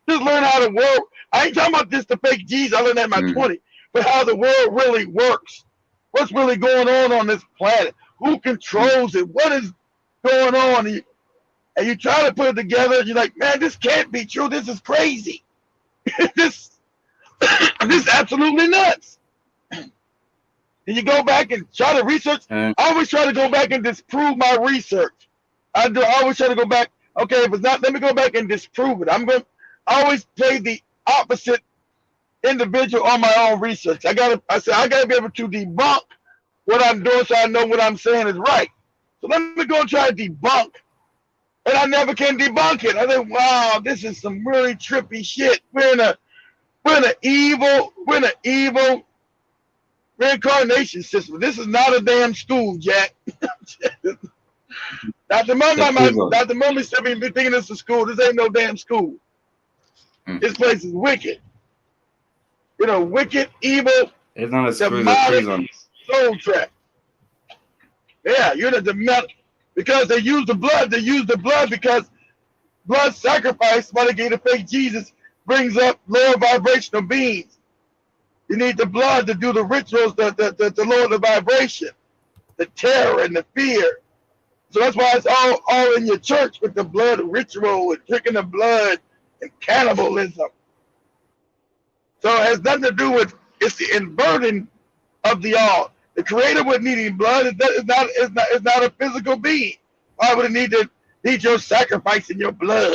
Just learn how the world, I ain't talking about just the fake G's, I learned that in my 20s, but how the world really works. What's really going on this planet? Who controls it? What is going on? And you try to put it together, and you're like, man, this can't be true. This is crazy. this is absolutely nuts. And you go back and try to research. I always try to go back and disprove my research. I always try to go back. Okay, if it's not, let me go back and disprove it. I always play the opposite individual on my own research. I gotta be able to debunk what I'm doing so I know what I'm saying is right. So let me go and try to debunk and I never can debunk it. I think, wow, this is some really trippy shit. We're in an evil reincarnation system. This is not a damn school, Jack. Not the moment still be thinking this is school. This ain't no damn school. This place is wicked. You know, wicked, evil, it's not a school, demonic, soul trap. Yeah, you're the demonic. Because they use the blood. They use the blood because blood sacrifice, somebody gave the fake Jesus, brings up lower vibrational beings. You need the blood to do the rituals to lower the vibration, the terror and the fear. So that's why it's all in your church with the blood ritual and drinking the blood and cannibalism. So it has nothing to do with, it's the inverting of the all. The creator would need any blood. It's not a physical being. Why would it need your sacrifice in your blood?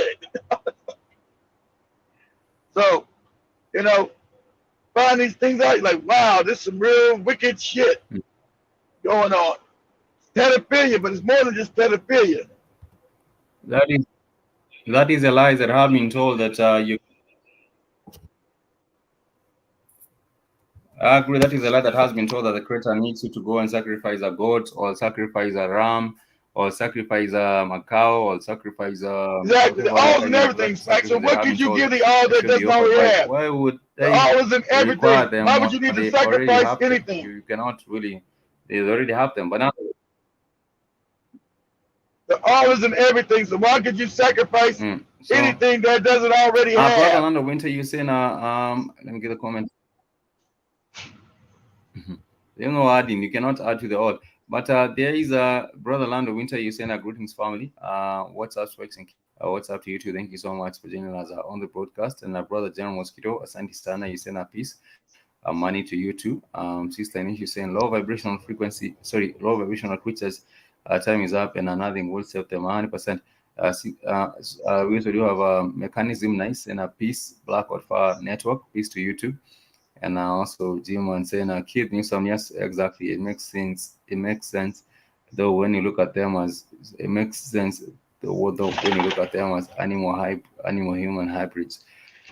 So, you know, find these things out. You're like, wow, this is some real wicked shit going on. Pedophilia, but it's more than just pedophilia. That is a lie that have been told that you. I agree. That is a lie that has been told that the creator needs you to go and sacrifice a goat or sacrifice a ram or sacrifice a cow or sacrifice exactly the alls and everything. Like, so what could you give the all that doesn't already have? Why would they alls and everything? Why would you need to sacrifice anything? You cannot really. They already have them, but now the alls and everything. So why could you sacrifice anything that doesn't already have? Brother Lando Winter, you saying let me get a comment. You know, adding, you cannot add to the odd. But there is a Brother Lando Winter, you saying greetings family. What's up, what's up to you too? Thank you so much for joining us on the broadcast. And Brother General Mosquito, Asante Sana, you saying a peace. Money to you too. Sister Anish, you saying low vibrational creatures. Time is up and nothing will save them 100%. We also do have a mechanism, nice, and a peace, Black Wildfire Network. Peace to you too. And also Jim and saying kid knew some, yes, exactly. It makes sense. It makes sense. Though when you look at them as it makes sense, though when you look at them as animal human hybrids.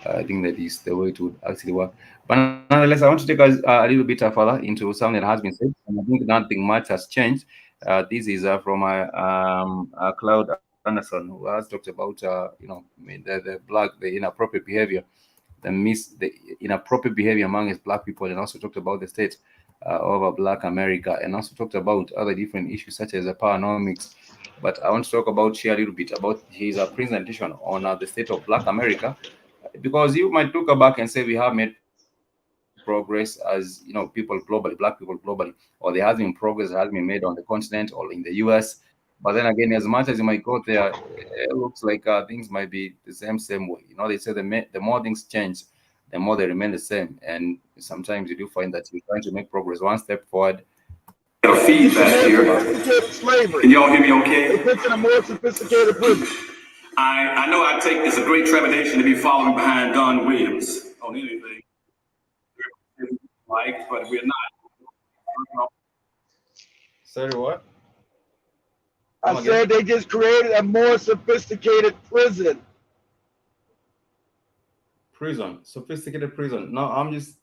I think that is the way it would actually work. But nonetheless, I want to take us a little bit further into something that has been said, and I think nothing much has changed. This is from Cloud Anderson, who has talked about the black, the inappropriate behavior, the inappropriate behavior amongst black people, and also talked about the state of Black America, and also talked about other different issues such as the powernomics. But I want to talk about share a little bit about his presentation on the state of Black America, because you might look back and say we have made progress as people globally, black people globally, or there has been progress that has been made on the continent or in the US. But then again, as much as you might go there, it looks like things might be the same way. They say the more things change, the more they remain the same. And sometimes you do find that you're trying to make progress one step forward. Feedback here. Can y'all hear me okay? It puts in a more sophisticated prison. I know I take it's a great trepidation to be following behind Don Williams on anything. But we're not. Sorry, what? I said they just created a more sophisticated prison. Sophisticated prison. No,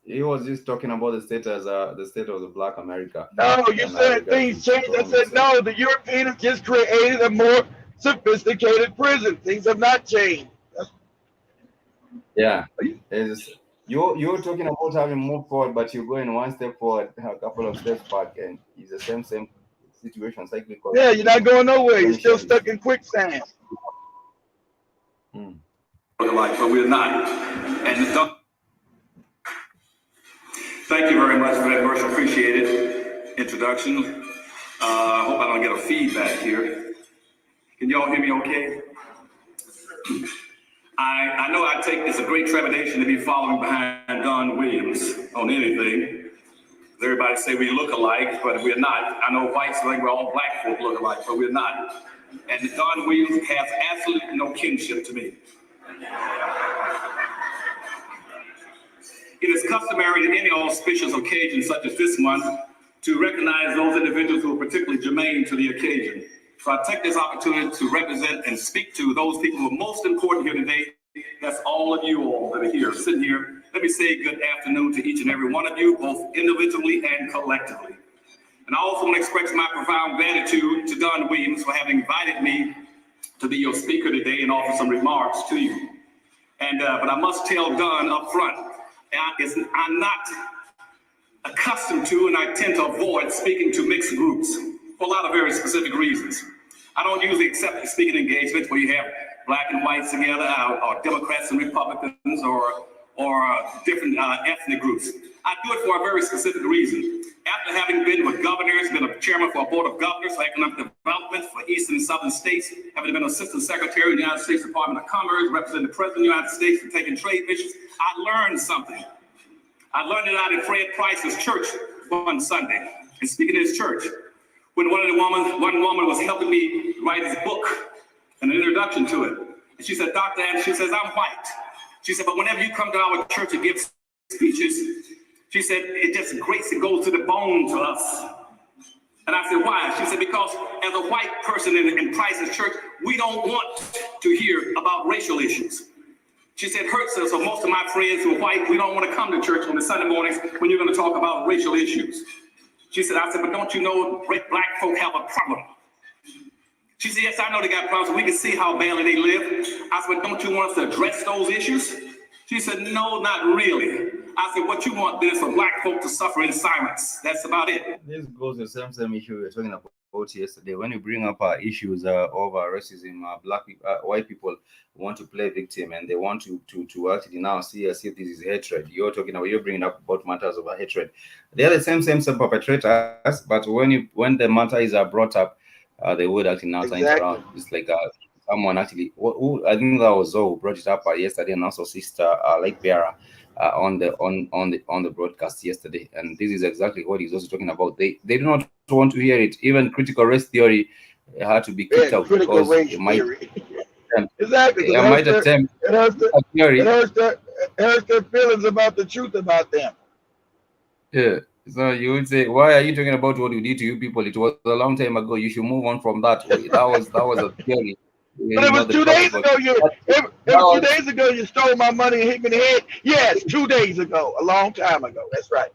he was just talking about the state as the state of the Black America. No, you said things changed. I said no, the Europeans just created a more sophisticated prison. Things have not changed. Yeah, you're talking about having moved forward, but you're going one step forward, a couple of steps back, and it's the same situation. Yeah, you're not going nowhere. You're still stuck in quicksand. But we're not. And thank you very much for that much appreciated introduction. I hope I don't get a feedback here. Can y'all hear me okay? I know I take it's a great trepidation to be following behind Don Williams on anything. Everybody say we look alike, but we're not. I know whites think we're all black folk look alike, but we're not. And Don Williams has absolutely no kinship to me. It is customary at any auspicious occasion such as this one to recognize those individuals who are particularly germane to the occasion. So I take this opportunity to represent and speak to those people who are most important here today. That's all of you all that are here, sitting here. Let me say good afternoon to each and every one of you, both individually and collectively. And I also want to express my profound gratitude to Don Williams for having invited me to be your speaker today and offer some remarks to you. And but I must tell Don up front, I'm not accustomed to, and I tend to avoid speaking to mixed groups for a lot of very specific reasons. I don't usually accept speaking engagements where you have black and whites together, or Democrats and Republicans, or different ethnic groups. I do it for a very specific reason. After having been with governors, been a chairman for a board of governors for economic development for eastern and southern states, having been assistant secretary in the United States Department of Commerce, representing the president of the United States and taking trade issues, I learned something. I learned it out in Fred Price's church one Sunday, and speaking in his church, when one woman was helping me write his book, an introduction to it. And she said, Dr. Anderson, she says, I'm white. She said, but whenever you come to our church and give speeches, she said, it just grates and goes to the bone to us. And I said, why? She said, because as a white person in Price's church, we don't want to hear about racial issues. She said, hurts us, so most of my friends who are white, we don't want to come to church on the Sunday mornings when you're going to talk about racial issues. She said, I said, but don't you know black folk have a problem? She said, yes, I know they got problems. We can see how badly they live. I said, but don't you want us to address those issues? She said, no, not really. I said, what you want then is for black folk to suffer in silence. That's about it. This goes to the same issue we were talking about yesterday. When you bring up issues over racism, white people want to play victim, and they want to actually now see as if this is hatred. You're bringing up about matters of hatred. They are the same perpetrators, but when the matter is brought up, they would actually now turn it around. It's like someone actually, who I think that was Zoe who brought it up yesterday, and also Sister Light Bearer on the broadcast yesterday. And this is exactly what he's also talking about. They do not want to hear it. Even critical race theory had to be kicked out because it might exactly. It might attempt it hurts their feelings about the truth about them. Yeah. So you would say, why are you talking about what you did to you people? It was a long time ago. You should move on from that. That was a theory. But it was 2 days ago. It was 2 days ago you stole my money and hit me in the head. Yes, 2 days ago, a long time ago. That's right.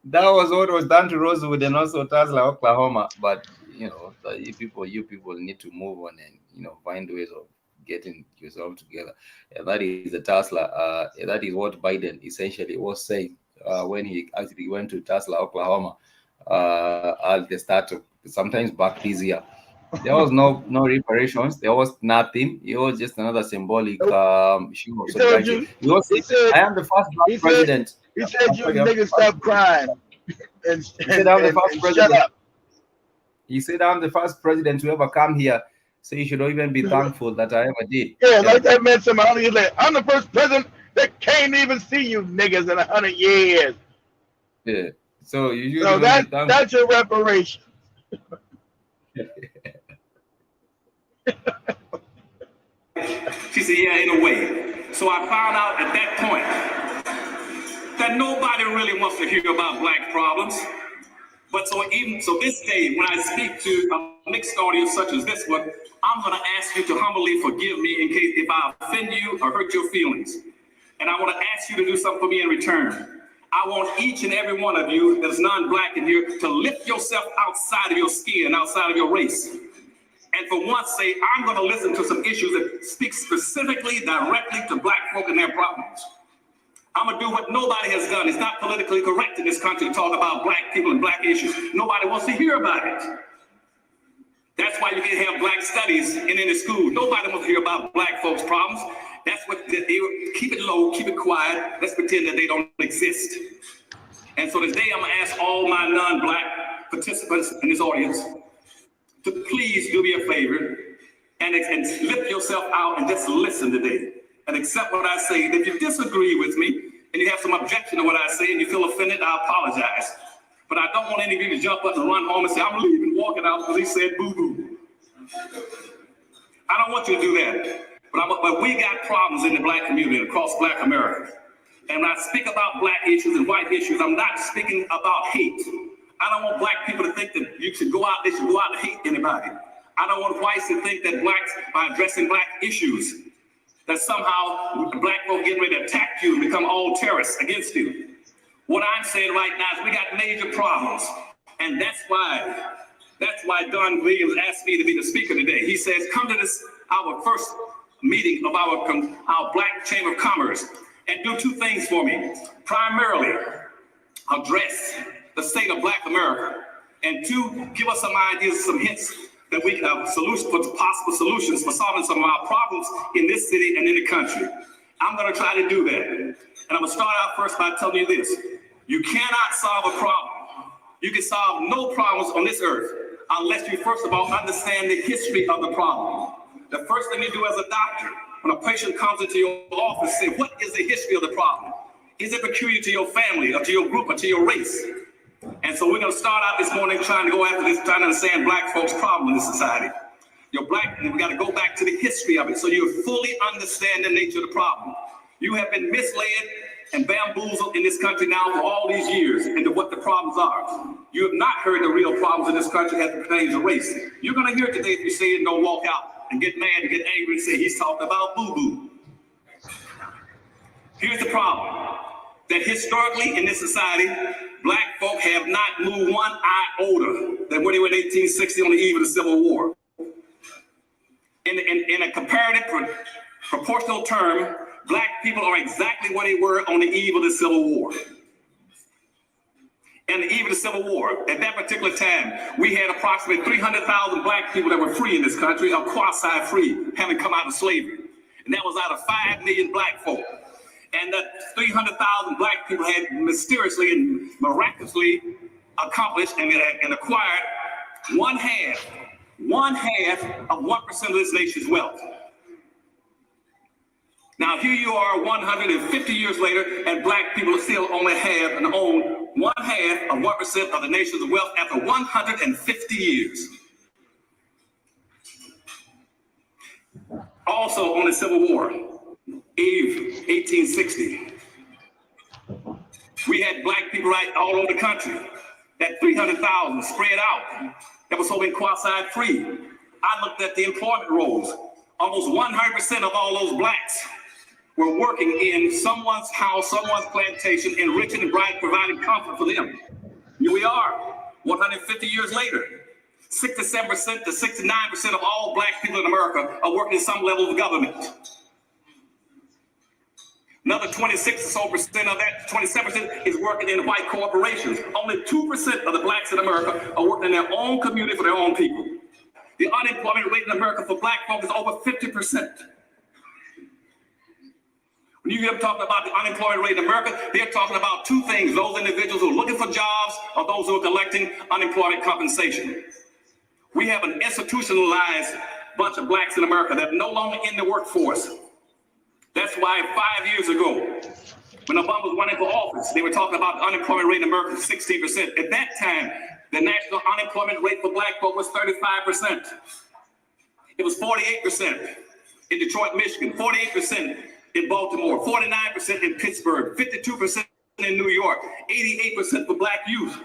That was what was done to Rosewood and also Tulsa, Oklahoma. But you people need to move on and find ways of getting yourself together. And that is the Tulsa. That is what Biden essentially was saying when he actually went to Tulsa, Oklahoma at the start of sometimes back this year. There was no reparations. There was nothing. It was just another symbolic show of solidarity. He said, I am the first black president. He said, you niggas stop crying. He said, I'm the first president. Shut up. He said, I'm the first president to ever come here. So you should even be thankful that I ever did. Yeah, like that meant somebody. He's like, I'm the first president that can't even see you niggas in 100 years. Yeah. So you should that's your reparation. She said, yeah, in a way. So I found out at that point that nobody really wants to hear about black problems. But so this day, when I speak to a mixed audience such as this one, I'm going to ask you to humbly forgive me in case if I offend you or hurt your feelings. And I want to ask you to do something for me in return. I want each and every one of you that's non-black in here to lift yourself outside of your skin, outside of your race. And for once say, I'm going to listen to some issues that speak specifically, directly to black folk and their problems. I'm going to do what nobody has done. It's not politically correct in this country to talk about black people and black issues. Nobody wants to hear about it. That's why you can have black studies in the school. Nobody wants to hear about black folks' problems. That's what keep it low, keep it quiet. Let's pretend that they don't exist. And so today I'm going to ask all my non-black participants in this audience to please do me a favor and lift yourself out and just listen today and accept what I say. If you disagree with me and you have some objection to what I say and you feel offended, I apologize. But I don't want any of you to jump up and run home and say, I'm leaving, walking out because he said boo-boo. I don't want you to do that. But we got problems in the black community across black America. And when I speak about black issues and white issues, I'm not speaking about hate. I don't want black people to think that they should go out and hate anybody. I don't want whites to think that blacks are addressing black issues, that somehow black folk getting ready to attack you and become all terrorists against you. What I'm saying right now is we got major problems. And that's why Don Williams asked me to be the speaker today. He says, come to this, our first meeting of our Black Chamber of Commerce, and do two things for me. Primarily, address the state of Black America, and two, give us some ideas, some hints that we have possible solutions for solving some of our problems in this city and in the country. I'm going to try to do that. And I'm going to start out first by telling you this. You cannot solve a problem. You can solve no problems on this earth unless you first of all understand the history of the problem. The first thing you do as a doctor, when a patient comes into your office, say, what is the history of the problem? Is it peculiar to your family or to your group or to your race? And so we're going to start out this morning trying to go after this, trying to understand black folks' problem in this society. We got to go back to the history of it so you fully understand the nature of the problem. You have been misled and bamboozled in this country now for all these years into what the problems are. You have not heard the real problems in this country as it pertains to race. You're going to hear it today if you say it and don't walk out and get mad and get angry and say he's talking about boo-boo. Here's the problem, that historically in this society, black folk have not moved one iota than when they were in 1860 on the eve of the Civil War. In a comparative proportional term, black people are exactly where they were on the eve of the Civil War. And the eve of the Civil War, at that particular time, we had approximately 300,000 black people that were free in this country, or quasi-free, having come out of slavery. And that was out of 5 million black folk. And that 300,000 black people had mysteriously and miraculously accomplished and acquired one half of 1% of this nation's wealth. Now here you are 150 years later, and black people still only have and own 1/2 of 1% of the nation's wealth after 150 years. Also on the Civil War, eve 1860, we had black people right all over the country, that 300,000 spread out, that was holding quasi-free. I looked at the employment rolls. Almost 100% of all those blacks were working in someone's house, someone's plantation, enriching and providing comfort for them. Here we are, 150 years later. 67% to 69% of all black people in America are working in some level of government. Another 26% or so of that, 27% is working in white corporations. Only 2% of the blacks in America are working in their own community for their own people. The unemployment rate in America for black folks is over 50%. When you hear them talking about the unemployment rate in America, they're talking about two things: those individuals who are looking for jobs or those who are collecting unemployment compensation. We have an institutionalized bunch of blacks in America that are no longer in the workforce. That's why 5 years ago, when Obama was running for office, they were talking about the unemployment rate in America was 16%. At that time, the national unemployment rate for black folk was 35%. It was 48% in Detroit, Michigan, 48% in Baltimore, 49% in Pittsburgh, 52% in New York, 88% for black youth.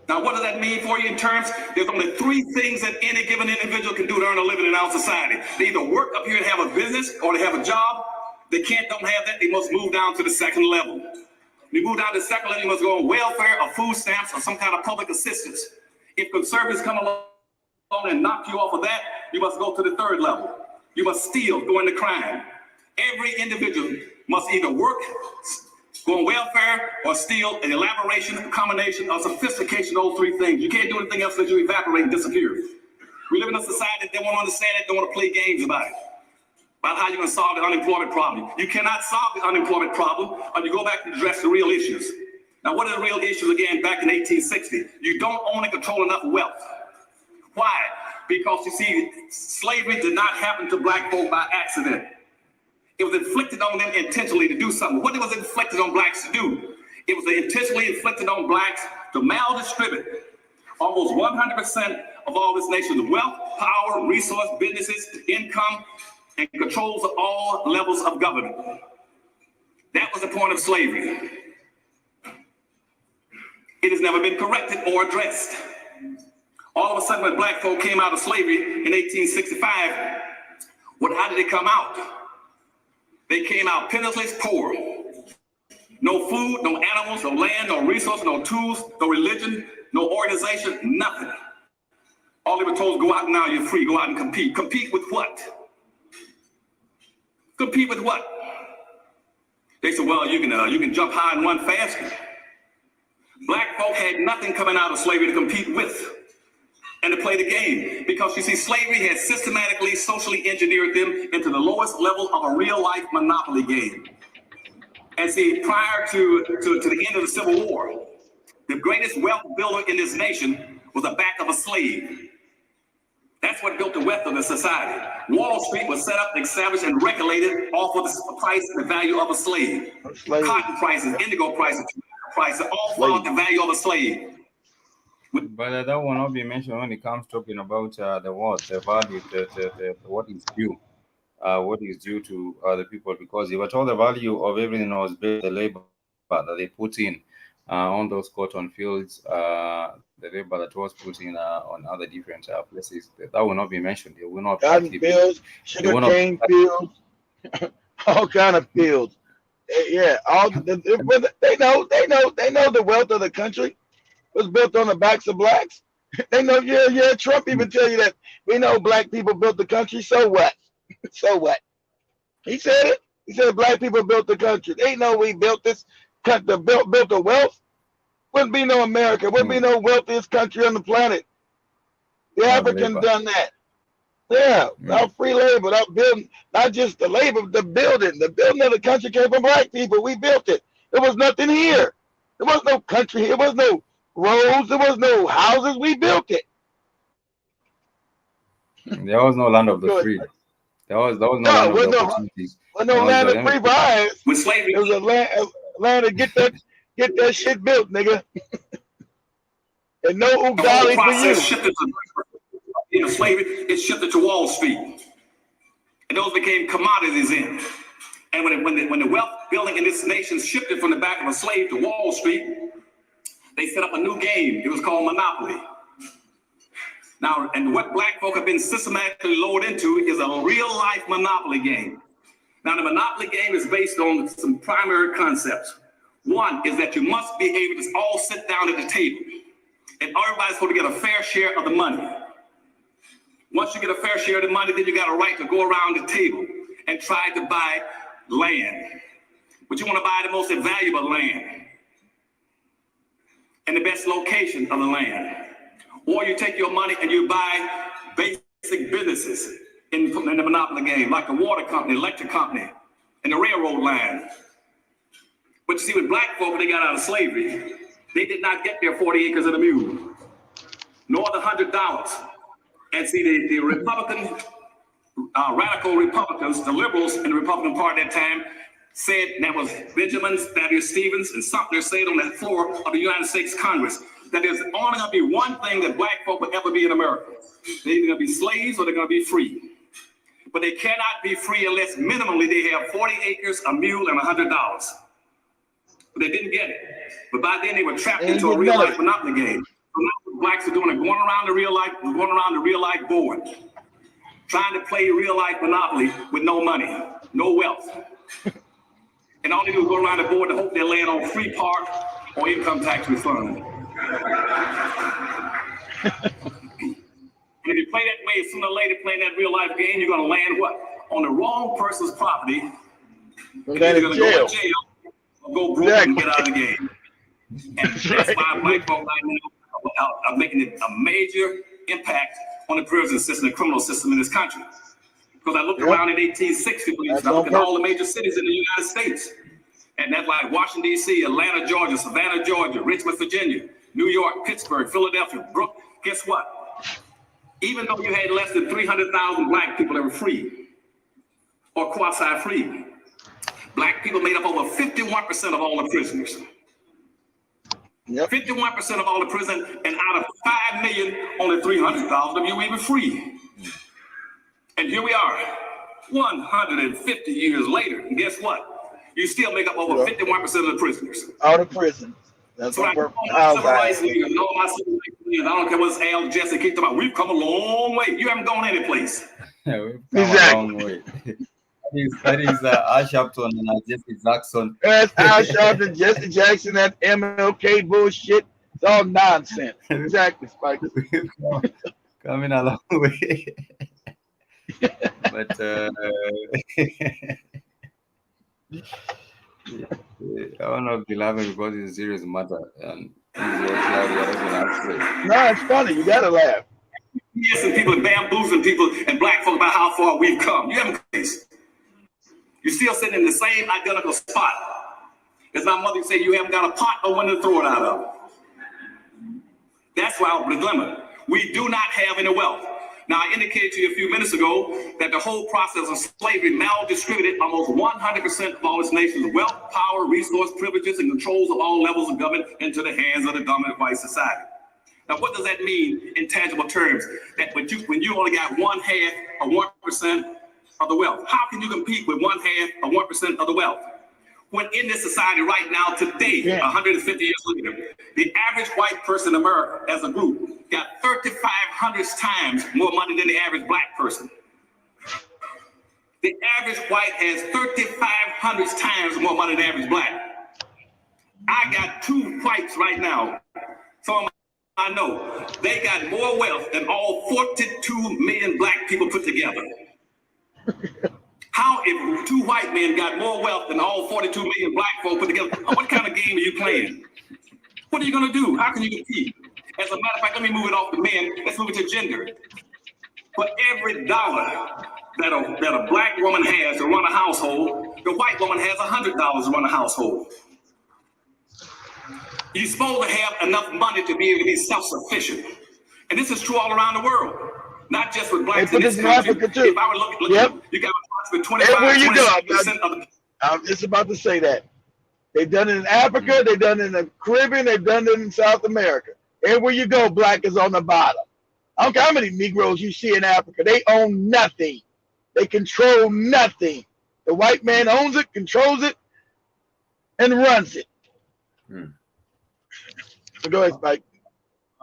Now, what does that mean for you in terms? There's only 3 things that any given individual can do to earn a living in our society. They either work up here and have a business, or they have a job. They don't have that, they must move down to the second level. When you move down to the second level, you must go on welfare or food stamps or some kind of public assistance. If conservatives come along and knock you off of that, you must go to the third level. You must steal, go into crime. Every individual must either work, go on welfare, or steal. An elaboration, a combination, or sophistication of those 3 things. You can't do anything else unless you evaporate and disappear. We live in a society that don't want to understand it, don't want to play games about it, about how you're going to solve the unemployment problem. You cannot solve the unemployment problem until you go back and address the real issues. Now, what are the real issues again back in 1860? You don't own and control enough wealth. Why? Because you see, slavery did not happen to black folk by accident. It was inflicted on them intentionally to do something. What was inflicted on blacks to do? It was intentionally inflicted on blacks to maldistribute almost 100% of all this nation's wealth, power, resource, businesses, income, and controls of all levels of government. That was the point of slavery. It has never been corrected or addressed. All of a sudden, when black folk came out of slavery in 1865, how did they come out? They came out penniless, poor. No food, no animals, no land, no resources, no tools, no religion, no organization, nothing. All they were told is go out now, you're free, go out and compete. Compete with what? Compete with what? They said, well, you can jump high and run faster. Black folk had nothing coming out of slavery to compete with and to play the game, because you see, slavery had systematically, socially engineered them into the lowest level of a real-life monopoly game. And see, prior to the end of the Civil War, the greatest wealth builder in this nation was the back of a slave. That's what built the wealth of the society. Wall Street was set up, established, and regulated off of the price and the value of a slave. Cotton prices, indigo prices, all followed the value of a slave. But that will not be mentioned when it comes talking about the value, what is due. What is due to the people, because if at all the value of everything was based on the labor that they put in on those cotton fields, the labor that was put in on other different places, that will not be mentioned. They will not. Cotton fields, sugar cane fields, all kind of fields. Yeah, they know the wealth of the country was built on the backs of blacks. They know. Yeah. Trump even tell you that we know black people built the country. So what? So what? He said it. He said black people built the country. They know we built this country, built the wealth. Wouldn't be no America. Wouldn't be no wealthiest country on the planet. The Africans done that. Yeah, without free labor, without building, not just the labor, the building. The building of the country came from black people. We built it. There was nothing here. There was no country. There was no roads. There was no houses. We built it. There was no land of the free. There was no land of the opportunities. Well, no land of free vibes. With slavery, it was a land to get that shit built, nigga. And no ugali for you. Shifted to slavery, it shifted to Wall Street, and those became commodities in. And when the wealth building in this nation shifted from the back of a slave to Wall Street, they set up a new game. It was called monopoly. Now, and what black folk have been systematically lured into is a real-life monopoly game. Now, the monopoly game is based on some primary concepts. One is that you must be able to all sit down at the table, and everybody's supposed to get a fair share of the money. Once you get a fair share of the money, then you got a right to go around the table and try to buy land. But you want to buy the most valuable land and the best location of the land. Or you take your money and you buy basic businesses in the monopoly game, like the water company, electric company, and the railroad line. But you see, with black folk, when they got out of slavery, they did not get their 40 acres of the mule, nor the $100. And see, the Republican, radical Republicans, the liberals in the Republican Party at that time, said, that was Benjamin, Thaddeus Stevens, and Sumter said on that floor of the United States Congress, that there's only going to be one thing that black folk will ever be in America. They're either going to be slaves or they're going to be free. But they cannot be free unless minimally they have 40 acres, a mule, and $100. But they didn't get it. But by then they were trapped into a real life monopoly game. So now what blacks are doing is going around the real life board, trying to play real life monopoly with no money, no wealth. And all they do is go around the board to hope they land on free park or income tax refund. If you play that way, sooner or later playing that real life game, you're going to land what? On the wrong person's property. And then you're going to go to jail or go broke and get out of the game. And that's why black folk right now are making it a major impact on the prison system, the criminal system in this country. Because I looked around in 1860, and I looked at all the major cities in the United States. And that's like Washington, D.C., Atlanta, Georgia, Savannah, Georgia, Richmond, Virginia, New York, Pittsburgh, Philadelphia, Brook. Guess what? Even though you had less than 300,000 black people that were free or quasi-free, black people made up over 51% of all the prisoners. 51% of all the prisoners, and out of 5 million, only 300,000 of you were even free. And here we are, 150 years later, and guess what? You still make up over 51% of the prisoners. Out of prison. That's So my I purpose. civil rights leaders and all my civil rights leaders, I don't care what's Al Jesse kicked about. We've come a long way. You haven't gone any place. We've come a long way. That is Al Sharpton and Jesse Jackson. That's Al Sharpton, Jesse Jackson, that MLK bullshit. It's all nonsense. Exactly, Spike. We've coming a long way. But I want to be laughing because it's a serious matter. And no, it's funny. You gotta laugh. Yes, and people and bamboozling people and black folk about how far we've come. You haven't place. You're still sitting in the same identical spot. As my mother said, you haven't got a pot or one to throw it out of. That's why the dilemma. We do not have any wealth. Now, I indicated to you a few minutes ago that the whole process of slavery maldistributed almost 100% of all its nation's wealth, power, resource, privileges, and controls of all levels of government into the hands of the dominant white society. Now, what does that mean in tangible terms? That when you only got 1/2 or 1% of the wealth, how can you compete with 1/2 or 1% of the wealth? When in this society right now, today, 150 years later, the average white person in America as a group got 3,500 times more money than the average black person. The average white has 3,500 times more money than the average black. I got 2 whites right now. So I know they got more wealth than all 42 million black people put together. How if 2 white men got more wealth than all 42 million black folk put together? What kind of game are you playing? What are you going to do? How can you compete? As a matter of fact, let me move it off the men. Let's move it to gender. For every dollar that a black woman has to run a household, the white woman has $100 to run a household. You're supposed to have enough money to be able to be self-sufficient. And this is true all around the world. Not just with blacks in this country. If I were looking, you got approximately 25% of the... I'm just about to say that. They've done it in Africa, they've done it in the Caribbean, they've done it in South America. Everywhere you go, black is on the bottom. I don't care how many Negroes you see in Africa. They own nothing. They control nothing. The white man owns it, controls it, and runs it. So go ahead, Spike.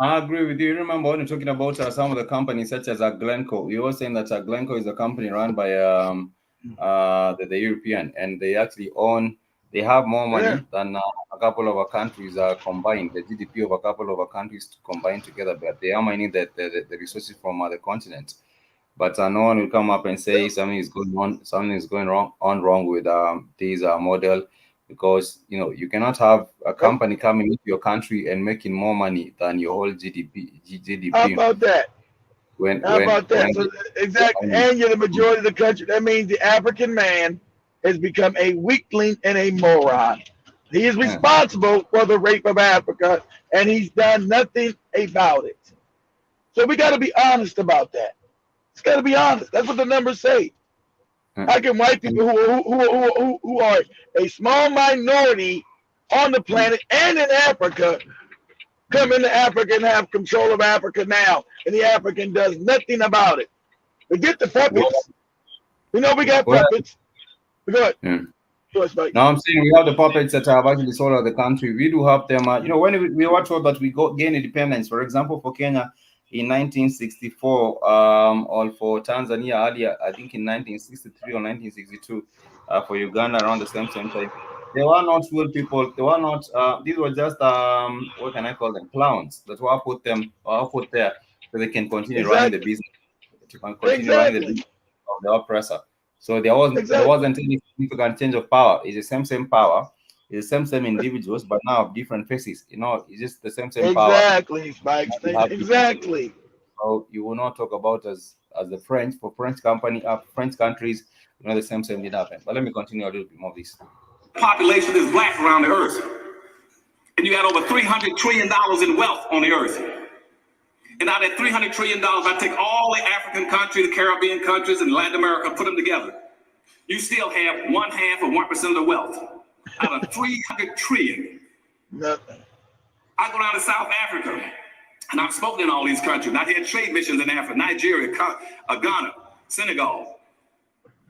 I agree with you. Remember when you're talking about some of the companies such as Glencoe, you were saying that Glencoe is a company run by the European, and they actually they have more money than a couple of our countries combined. The GDP of a couple of our countries combined together, but they are mining the resources from other continents. But no one will come up and say something is going wrong with this model. Because you cannot have a company coming into your country and making more money than your whole GDP. How about that? Exactly. And you're the majority of the country. That means the African man has become a weakling and a moron. He is responsible for the rape of Africa, and he's done nothing about it. So we got to be honest about that. It's got to be honest. That's what the numbers say. How can white people who are a small minority on the planet and in Africa come into Africa and have control of Africa now, and the African does nothing about it? Forget the puppets. We know we got puppets. Go ahead. Now I'm saying we have the puppets that have actually sold out the country. We do have them. When we were told that we gain independence, for example, for Kenya in 1964, or for Tanzania earlier, I think in 1963 or 1962, for Uganda around the same time. They were not real people. They were not. These were just what can I call them? Clowns that were put there so they can continue running the business, running the business of the oppressor. So there wasn't any significant change of power. It's the same power. It's the same individuals, but now different faces. It's just the same power. Exactly, Spike. Exactly. So you will not talk about as the French French countries. The same did happen. But let me continue a little bit more of this. Population is black around the earth, and you got over $300 trillion in wealth on the earth. And out of that $300 trillion, I take all the African countries, the Caribbean countries, and Latin America, put them together. You still have 1/2 or 1% of the wealth out of 300 trillion. Nothing. I go down to South Africa, and I've spoken in all these countries. And I had trade missions in Africa, Nigeria, Ghana, Senegal,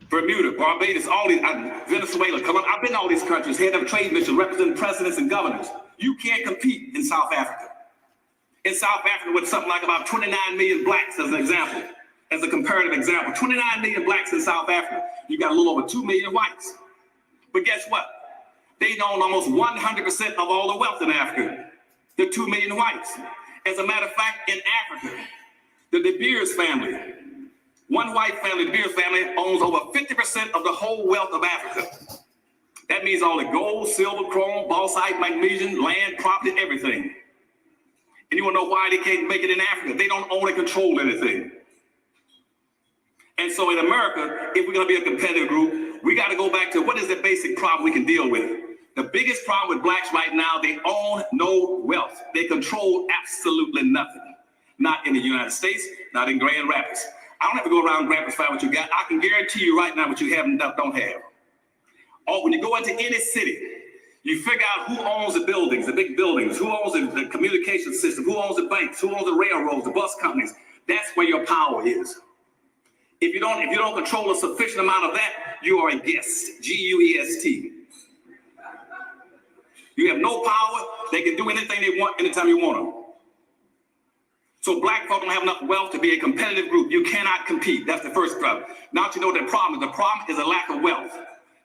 Bermuda, Barbados, all these, Venezuela, Colombia. I've been to all these countries, head of trade missions, representing presidents and governors. You can't compete in South Africa. In South Africa, with something like about 29 million blacks as an example, as a comparative example, 29 million blacks in South Africa, you got a little over 2 million whites. But guess what? They own almost 100% of all the wealth in Africa, the 2 million whites. As a matter of fact, in Africa, the De Beers family, one white family, the De Beers family, owns over 50% of the whole wealth of Africa. That means all the gold, silver, chrome, bauxite, magnesium, land, property, everything. And you want to know why they can't make it in Africa? They don't own and control anything. And so in America, if we're going to be a competitive group, we got to go back to what is the basic problem we can deal with. The biggest problem with blacks right now, they own no wealth. They control absolutely nothing. Not in the United States, not in Grand Rapids. I don't have to go around Grand Rapids to find what you got. I can guarantee you right now what you have and don't have. Or when you go into any city, you figure out who owns the buildings, the big buildings, who owns the communication system, who owns the banks, who owns the railroads, the bus companies. That's where your power is. If you don't control a sufficient amount of that, you are a guest. G-U-E-S-T. You have no power. They can do anything they want anytime you want them. So black folk don't have enough wealth to be a competitive group. You cannot compete. That's the first problem. Now you know what the problem is. The problem is a lack of wealth.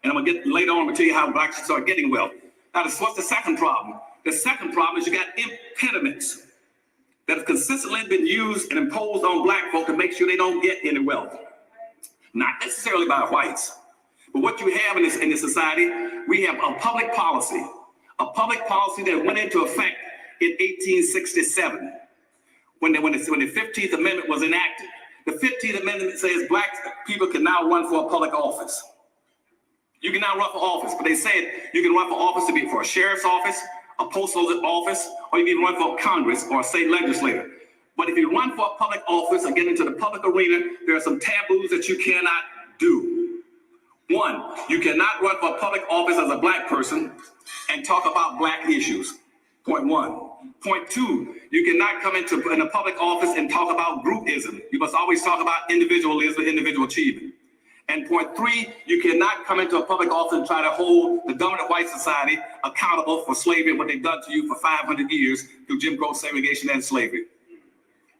And I'm going to get later on to tell you how blacks start getting wealth. Now, what's the second problem? The second problem is you got impediments that have consistently been used and imposed on black folk to make sure they don't get any wealth. Not necessarily by whites, but what you have in this society, we have a public policy that went into effect in 1867 when the 15th Amendment was enacted. The 15th Amendment says black people can now run for a public office. You can now run for office, but they said you can run for office to be for a sheriff's office, a postal office, or you can run for Congress or a state legislator. But if you run for a public office or get into the public arena, there are some taboos that you cannot do. One, you cannot run for a public office as a black person and talk about black issues. Point one. Point two, you cannot come in a public office and talk about groupism. You must always talk about individualism, individual achievement. And point three, you cannot come into a public office and try to hold the dominant white society accountable for slavery and what they've done to you for 500 years through Jim Crow segregation and slavery.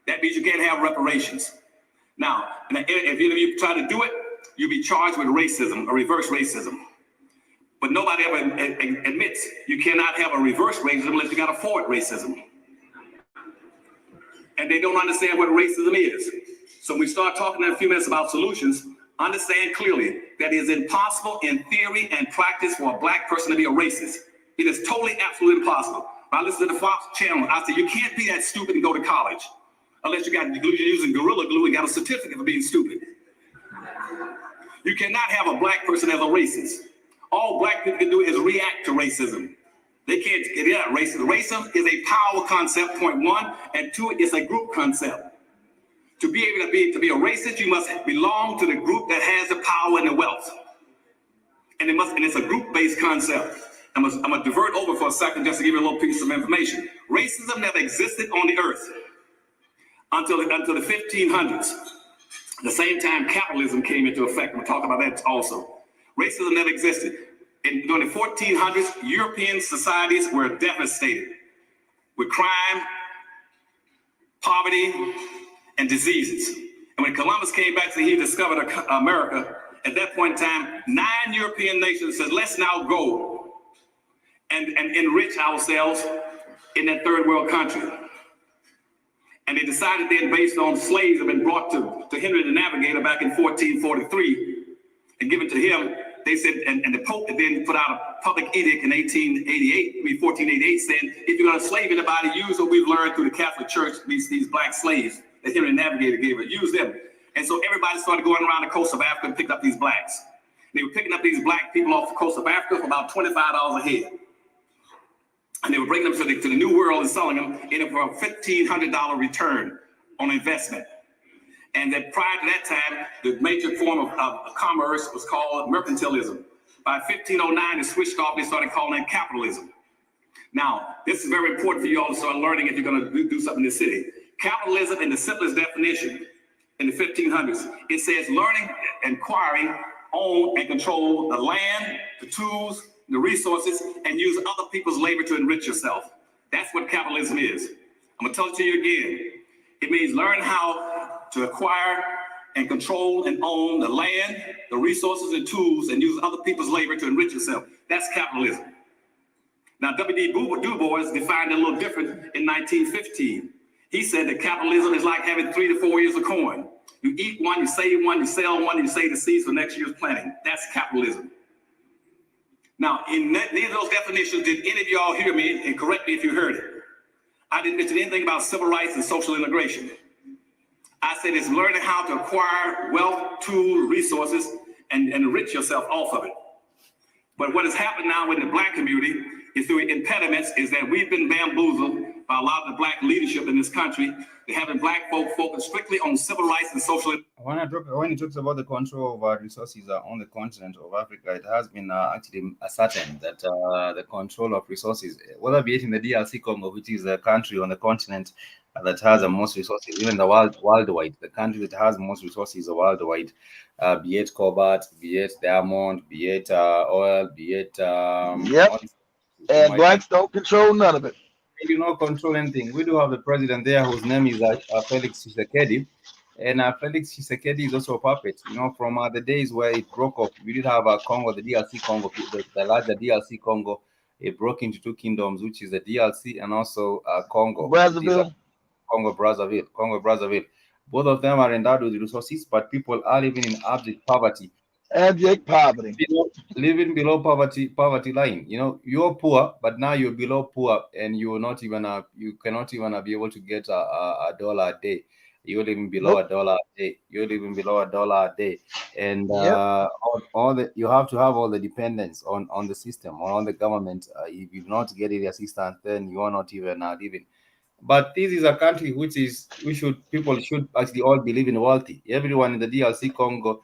That means you can't have reparations. Now, if any of you try to do it, you'll be charged with racism, or reverse racism. But nobody ever admits you cannot have a reverse racism unless you got a forward racism. And they don't understand what racism is. So when we start talking in a few minutes about solutions, understand clearly that it is impossible in theory and practice for a black person to be a racist. It is totally, absolutely impossible. When I listen to the Fox channel, I say, you can't be that stupid and go to college unless you're using Gorilla Glue and got a certificate for being stupid. You cannot have a black person as a racist. All black people can do is react to racism. They can't get out of racism. Racism is a power concept, point one, and two, it's a group concept. To be able to be a racist, you must belong to the group that has the power and the wealth. And it's a group-based concept. I'm gonna divert over for a second just to give you a little piece of information. Racism never existed on the earth until the 1500s. The same time capitalism came into effect. We'll talk about that also. Racism never existed. During the 1400s, European societies were devastated with crime, poverty, and diseases. And when Columbus came back, he discovered America. At that point in time, 9 European nations said, let's now go and enrich ourselves in that third world country. And they decided then, based on slaves that had been brought to Henry the Navigator back in 1443 and given to him, they said, and the Pope then put out a public edict in 1488 saying, if you're going to slave anybody, use what we've learned through the Catholic Church, these black slaves that Henry the Navigator gave us, use them. And so everybody started going around the coast of Africa and picked up these blacks. They were picking up these black people off the coast of Africa for about $25 a head. And they were bringing them to the New World and selling them for a $1,500 return on investment. And then prior to that time, the major form of commerce was called mercantilism. By 1509, it switched off, they started calling it capitalism. Now, this is very important for you all to start learning if you're going to do something in this city. Capitalism, in the simplest definition, in the 1500s, it says learning, acquiring, own, and control the land, the tools, the resources, and use other people's labor to enrich yourself. That's what capitalism is. I'm gonna tell it to you again. It means learn how to acquire and control and own the land, the resources and tools, and use other people's labor to enrich yourself. That's capitalism. Now, W.D. Du Bois defined it a little different in 1915. He said that capitalism is like having 3 to 4 years of corn. You eat one, you save one, you sell one, you save the seeds for next year's planting. That's capitalism. Now, in neither of those definitions did any of y'all hear me, and correct me if you heard it. I didn't mention anything about civil rights and social integration. I said it's learning how to acquire wealth, tools, resources, and enrich yourself off of it. But what has happened now in the Black community is through impediments is that we've been bamboozled by a lot of the Black leadership in this country. They're having Black folk focus strictly on civil rights and social. When it talks about the control of our resources on the continent of Africa, it has been actually ascertained that the control of resources, whether be it in the DRC Congo, which is a country on the continent that has the most resources, even the worldwide, the country that has most resources worldwide, be it cobalt, be it diamond, be it oil, be it and Blacks don't control none of it. We do not control anything. We do have the president there whose name is Felix Tshisekedi. And Felix Tshisekedi is also a puppet. You know, from the days where it broke up, we did have Congo, the DRC Congo, the larger DRC Congo. It broke into 2 kingdoms, which is the DRC and also Congo. Brazzaville. Congo Brazzaville. Both of them are endowed with resources, but people are living in abject poverty. Abject poverty. Living below poverty line. You know, you're poor, but now you're below poor, and you're not even you cannot even be able to get a dollar a day. You're living below a dollar a day. You're living below a dollar a day, and you have to have all the dependence on the system or on the government. If you do not get any assistance, then you are not even living. But this is a country people should actually all be living wealthy. Everyone in the DRC Congo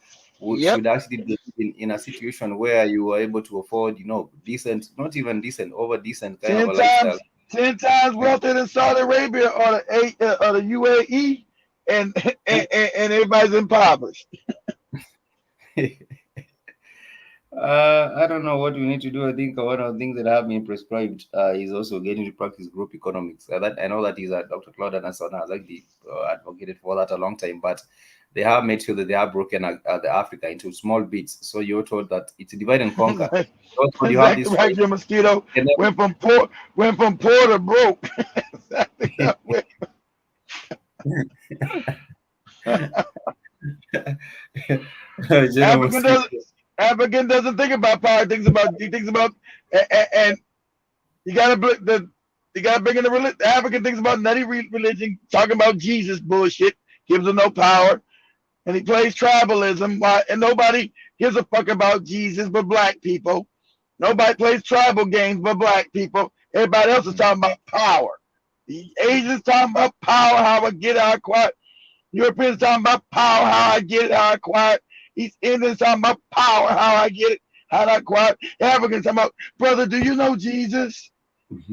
should actually be in a situation where you are able to afford, decent, not even decent, over decent kind of a lifestyle. 10 times wealthier than Saudi Arabia or the UAE, and everybody's impoverished. I don't know what we need to do. I think one of the things that have been prescribed is also getting to practice group economics. That I know that is Dr. Claude Anderson has actually advocated for that a long time, but they have made sure that they have broken the Africa into small bits. So you're told that it's a divide and conquer. Also, you have this right, your mosquito went from poor to broke. African doesn't think about power. He thinks about and you gotta bring in the religion. African thinks about nutty religion, talking about Jesus bullshit, gives him no power. And he plays tribalism, and nobody gives a fuck about Jesus but Black people. Nobody plays tribal games but Black people. Everybody else is talking about power. The Asians talking about power, how I get it, how I acquire it. Europeans talking about power, how I get it, how I acquire it. East Indians talking about power, how I get it, how I acquire it. Africans talking about, brother, do you know Jesus?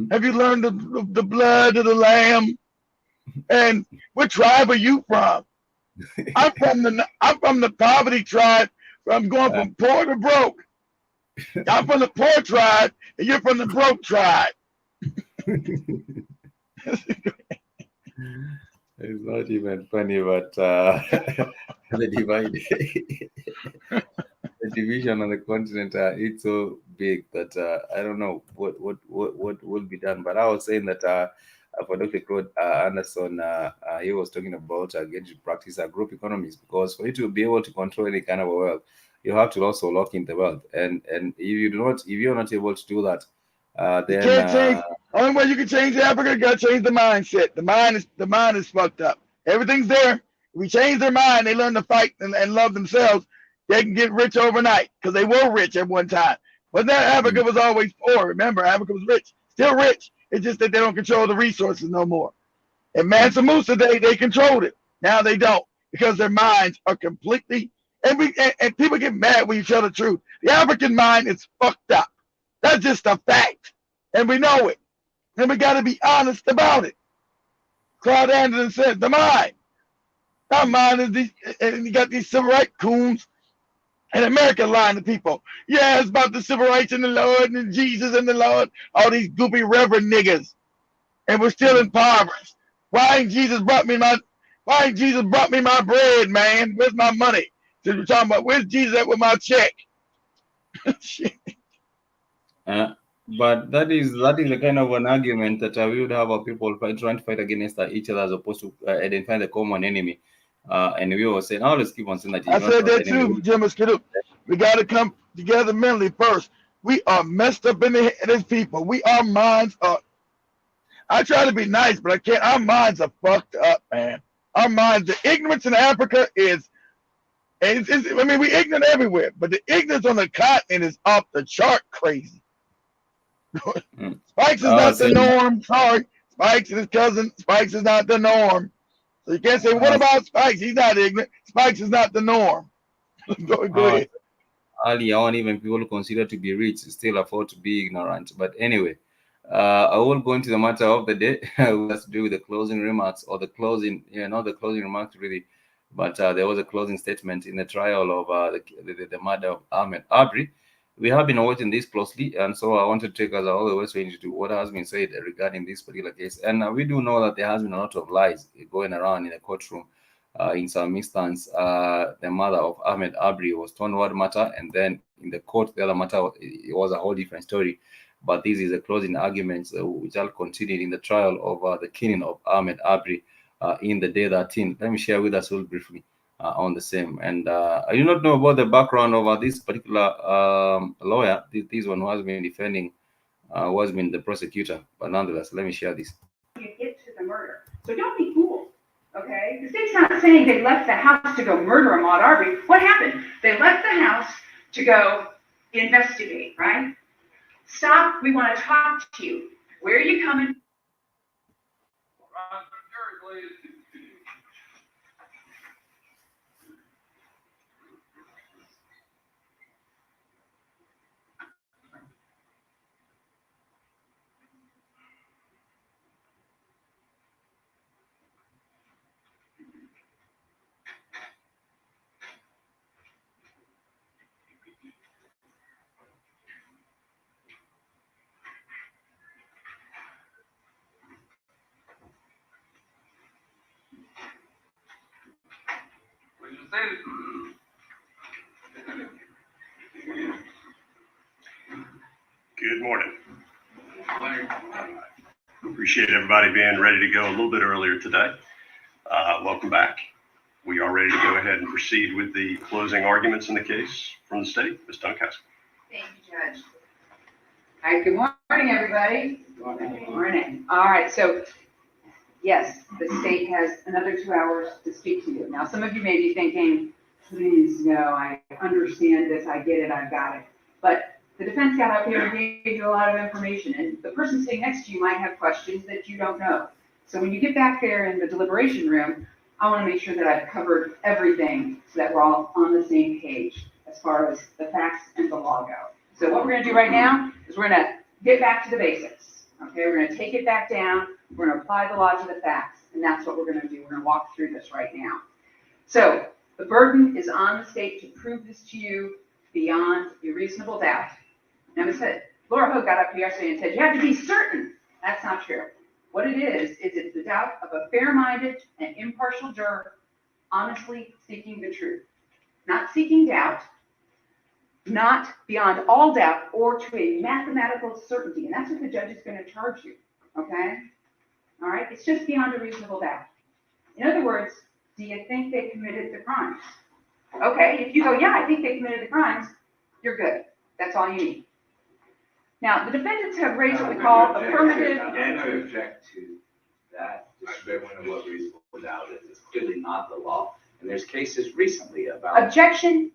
Have you learned the blood of the Lamb? And what tribe are you from? I'm from the poverty tribe. I'm going from poor to broke. I'm from the poor tribe, and you're from the broke tribe. It's not even funny, but the division on the continent, it's so big that I don't know what will be done. But I was saying that for Dr. Claude Anderson, he was talking about getting to practice group economies, because for you to be able to control any kind of a wealth, you have to also lock in the wealth. And if you're not able to do that, then you can't change. Only way you can change Africa, you gotta change the mindset. The mind is fucked up. Everything's there. If we change their mind, they learn to fight and love themselves, they can get rich overnight, because they were rich at one time. But that Africa was always poor. Remember, Africa was rich, still rich. It's just that they don't control the resources no more. And Mansa Musa, they controlled it. Now they don't, because their minds are completely, and people get mad when you tell the truth. The African mind is fucked up. That's just a fact. And we know it. And we got to be honest about it. Claude Anderson said, the mind. Our mind is these, and you got these civil rights coons And America lying to people. Yeah, it's about the civil rights and the Lord and Jesus and the Lord. All these goopy reverend niggas. And we're still impoverished. Why ain't Jesus brought me my bread, man? Where's my money? So we're talking about where's Jesus at with my check? Shit. But that is the kind of an argument that we would have our people trying to fight against each other as opposed to identify the common enemy. And we were saying, let's keep on saying that. I said that too, Jim Skidoo. We got to come together mentally first. We are messed up in the head as people. Our minds are. I try to be nice, but I can't. Our minds are fucked up, man. Our minds, the ignorance in Africa is, I mean, we ignorant everywhere, but the ignorance on the continent is off the chart crazy. Spikes is not the norm. Sorry. Spikes and his cousin. Spikes is not the norm. So you can't say, what about Spikes? He's not ignorant. Spikes is not the norm. Go ahead. Early on, even people consider to be rich still afford to be ignorant. But anyway, I will go into the matter of the day. Let's do with the closing remarks or the closing, not the closing remarks really, but there was a closing statement in the trial of the murder of Ahmaud Arbery. We have been watching this closely, and so I want to take us all the way into what has been said regarding this particular case. And we do know that there has been a lot of lies going around in the courtroom. In some instance, the mother of Ahmaud Arbery was told one matter, and then in the court, the other matter, it was a whole different story. But this is a closing argument which I'll continue in the trial of the killing of Ahmaud Arbery in the day 13. Let me share with us real briefly on the same. And I do not know about the background of this particular lawyer, this one who has been defending, who has been the prosecutor. But nonetheless, let me share this. You get to the murder. So don't be fooled, okay? The state's not saying they left the house to go murder Ahmaud Arbery. What happened? They left the house to go investigate, right? Stop, we want to talk to you. Where are you coming? Good morning. Appreciate everybody being ready to go a little bit earlier today. Welcome back. We are ready to go ahead and proceed with the closing arguments in the case from the state. Ms. Duncastle. Thank you, Judge. All right, good morning, everybody. Good morning. All right, so yes, the state has another 2 hours to speak to you. Now, some of you may be thinking, please, no, I understand this, I get it, I've got it. But the defense got up here and gave you a lot of information, and the person sitting next to you might have questions that you don't know. So when you get back there in the deliberation room, I want to make sure that I've covered everything so that we're all on the same page as far as the facts and the law go. So what we're going to do right now is we're going to get back to the basics. Okay, we're going to take it back down. We're going to apply the law to the facts, and that's what we're going to do. We're going to walk through this right now. So the burden is on the state to prove this to you beyond a reasonable doubt. Now, Laura Hogue got up here yesterday and said, you have to be certain. That's not true. What it is it's the doubt of a fair-minded and impartial juror honestly seeking the truth. Not seeking doubt, not beyond all doubt or to a mathematical certainty. And that's what the judge is going to charge you, okay? All right, it's just beyond a reasonable doubt. In other words, do you think they committed the crimes? Okay, if you go, yeah, I think they committed the crimes, you're good. That's all you need. Now, the defendants have raised what we call affirmative. I object to that description of what reasonable doubt is. It's clearly not the law. And there's cases recently about. Objection.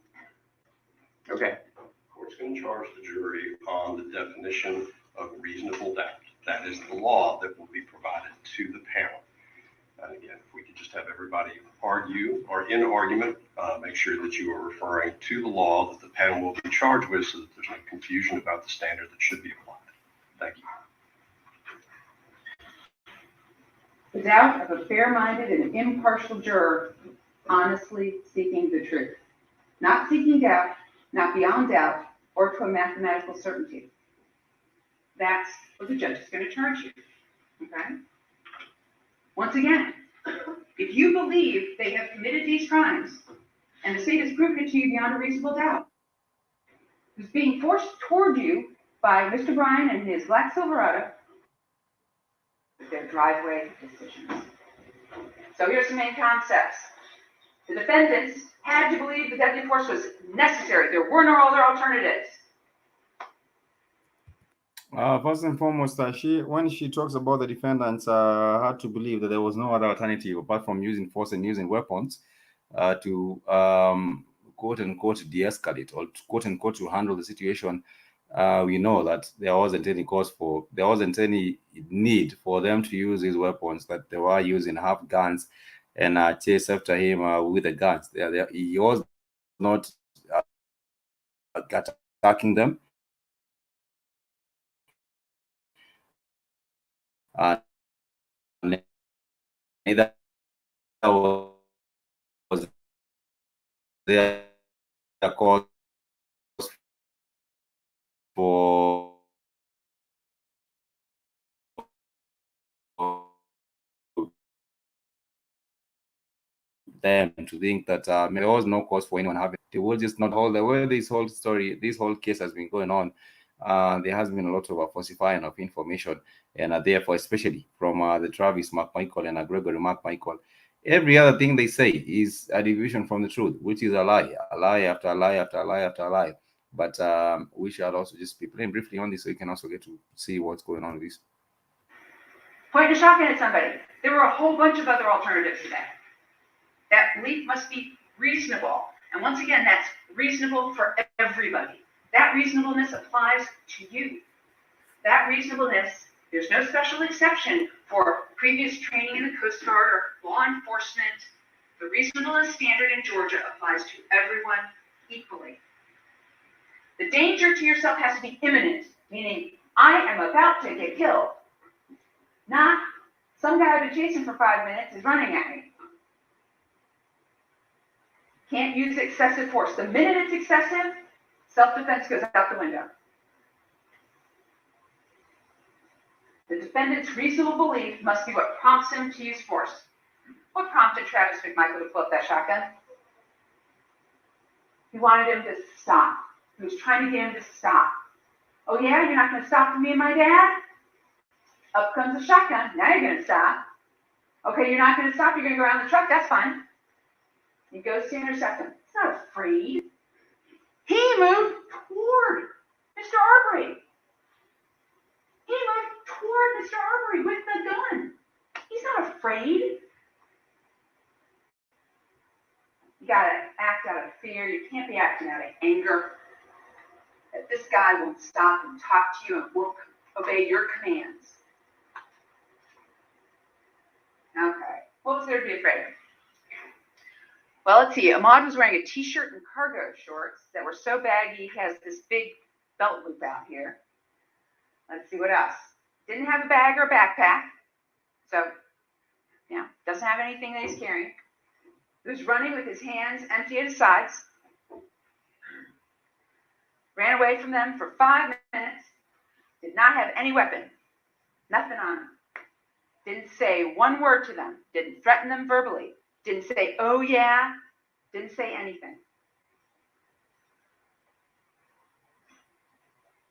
Okay. The court's going to charge the jury on the definition of reasonable doubt. That is the law that will be provided to the panel. And again, if we could just have everybody argue or in argument, make sure that you are referring to the law that the panel will be charged with so that there's no confusion about the standard that should be applied. Thank you. The doubt of a fair-minded and impartial juror honestly seeking the truth. Not seeking doubt, not beyond doubt, or to a mathematical certainty. That's what the judge is going to charge you, okay? Once again, if you believe they have committed these crimes, and the state has proven it to you beyond a reasonable doubt, it's being forced toward you by Mr. Bryan and his black Silverado, their driveway decisions. So here's the main concepts. The defendants had to believe the deadly force was necessary. There were no other alternatives. First and foremost, when she talks about the defendants had to believe that there was no other alternative apart from using force and using weapons to quote unquote de-escalate or quote unquote to handle the situation. We know that there wasn't any need for them to use these weapons, that they were using half guns and chase after him with the guns. He was not attacking them. Neither was there a cause for them to think that there was no cause for anyone having. They will just not hold the way this whole case has been going on. There has been a lot of falsifying of information, and therefore, especially from the Travis McMichael and Gregory McMichael, every other thing they say is a deviation from the truth, which is a lie after a lie after a lie after a lie. But we shall also just be playing briefly on this so you can also get to see what's going on with this. Pointing a shotgun at somebody. There were a whole bunch of other alternatives to that. That belief must be reasonable. And once again, that's reasonable for everybody. That reasonableness applies to you. That reasonableness, there's no special exception for previous training in the Coast Guard or law enforcement. The reasonableness standard in Georgia applies to everyone equally. The danger to yourself has to be imminent, meaning I am about to get killed. Not some guy I've been chasing for 5 minutes is running at me. Can't use excessive force. The minute it's excessive, self-defense goes out the window. The defendant's reasonable belief must be what prompts him to use force. What prompted Travis McMichael to pull up that shotgun? He wanted him to stop. He was trying to get him to stop. Oh yeah, you're not going to stop for me and my dad? Up comes the shotgun. Now you're going to stop. Okay, you're not going to stop. You're going to go around the truck. That's fine. He goes to intercept him. He's not afraid. He moved toward Mr. Arbery. He moved toward Mr. Arbery with the gun. He's not afraid. You got to act out of fear. You can't be acting out of anger. That this guy won't stop and talk to you and won't obey your commands. Okay. What was there to be afraid of? Well, let's see. Ahmaud was wearing a t-shirt and cargo shorts that were so baggy he has this big belt loop out here. Let's see what else. Didn't have a bag or a backpack. So, yeah, doesn't have anything that he's carrying. He was running with his hands empty at his sides. Ran away from them for 5 minutes. Did not have any weapon. Nothing on him. Didn't say one word to them. Didn't threaten them verbally. Didn't say, oh yeah. Didn't say anything.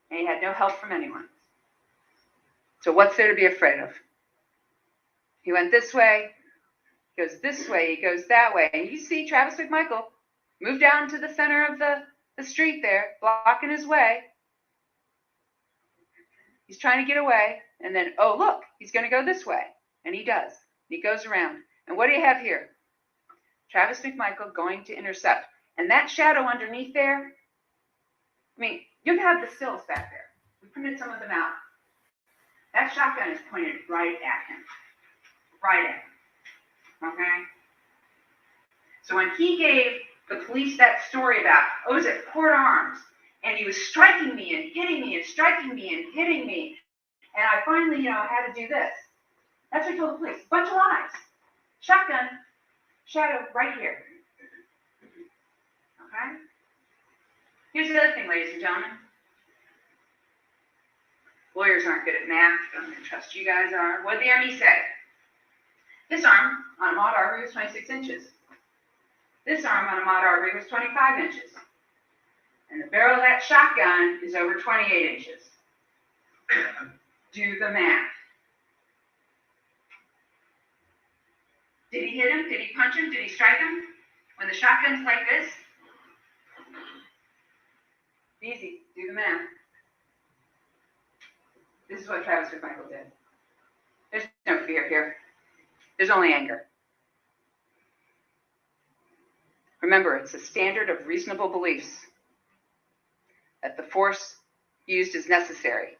And he had no help from anyone. So what's there to be afraid of? He went this way, he goes this way, he goes that way. And you see Travis McMichael move down to the center of the street there, blocking his way. He's trying to get away. And then, oh, look, he's going to go this way. And he does. He goes around. And what do you have here? Travis McMichael going to intercept. And that shadow underneath there, I mean, you have the stills back there. We printed some of them out. That shotgun is pointed right at him. Right at him. Okay? So when he gave the police that story about, oh, it was at Port Arms, and he was striking me and hitting me and striking me and hitting me, and I finally, had to do this. That's what he told the police. Bunch of lies. Shotgun, shadow right here. Okay? Here's the other thing, ladies and gentlemen. Lawyers aren't good at math. I'm going to trust you guys are. What did the Army say? This arm on Ahmaud Arbery was 26 inches. This arm on Ahmaud Arbery was 25 inches. And the barrel of that shotgun is over 28 inches. Do the math. Did he hit him? Did he punch him? Did he strike him? When the shotgun's like this? Easy. Do the math. This is what Travis McMichael did. There's no fear here. There's only anger. Remember, it's a standard of reasonable beliefs that the force used is necessary.